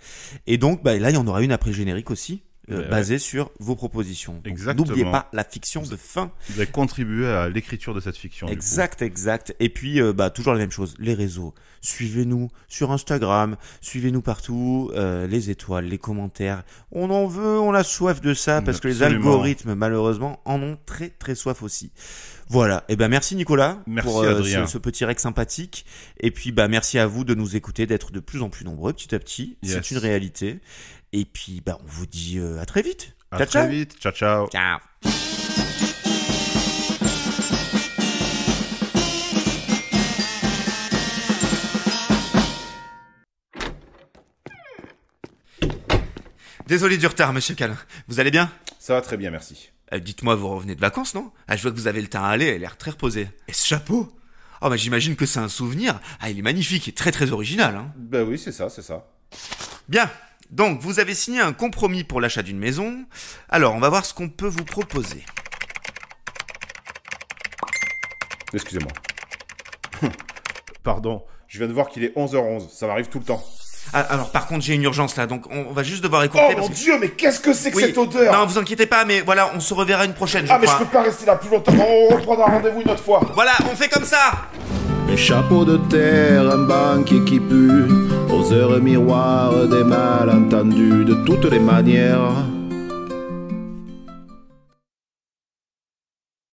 Et donc, là, il y en aura une après le générique aussi. Basé sur vos propositions. Exactement. N'oubliez pas la fiction de fin. Vous avez contribué à l'écriture de cette fiction. Exact. Et puis, toujours la même chose. Les réseaux. Suivez-nous sur Instagram. Suivez-nous partout. Les étoiles, les commentaires. On en veut, on a soif de ça parce que les algorithmes, malheureusement, en ont très très soif aussi. Voilà. Et merci Nicolas pour ce petit rec sympathique. Et puis merci à vous de nous écouter, d'être de plus en plus nombreux petit à petit. Yes. C'est une réalité. Et puis, on vous dit à très vite. À très vite. Ciao, ciao. Ciao. Désolé du retard, monsieur Calin. Vous allez bien? Ça va très bien, merci. Dites-moi, vous revenez de vacances, non? Je vois que vous avez le teint à aller, l'air très reposé. Et ce chapeau? Oh, j'imagine que c'est un souvenir. Il est magnifique et très très original, hein. Oui, c'est ça. Bien. Donc, vous avez signé un compromis pour l'achat d'une maison. Alors, on va voir ce qu'on peut vous proposer. Excusez-moi. Pardon, je viens de voir qu'il est 11h11. Ça m'arrive tout le temps. Alors, par contre, j'ai une urgence là, donc on va juste devoir écouter. Oh mon Dieu, mais qu'est-ce que c'est que cette odeur? Non, vous inquiétez pas, mais voilà, on se reverra une prochaine, je crois. Mais je peux pas rester là plus longtemps. On reprendra rendez-vous une autre fois. Voilà, on fait comme ça. Un chapeau de terre, un banquier qui pue, aux heures miroirs des malentendus de toutes les manières.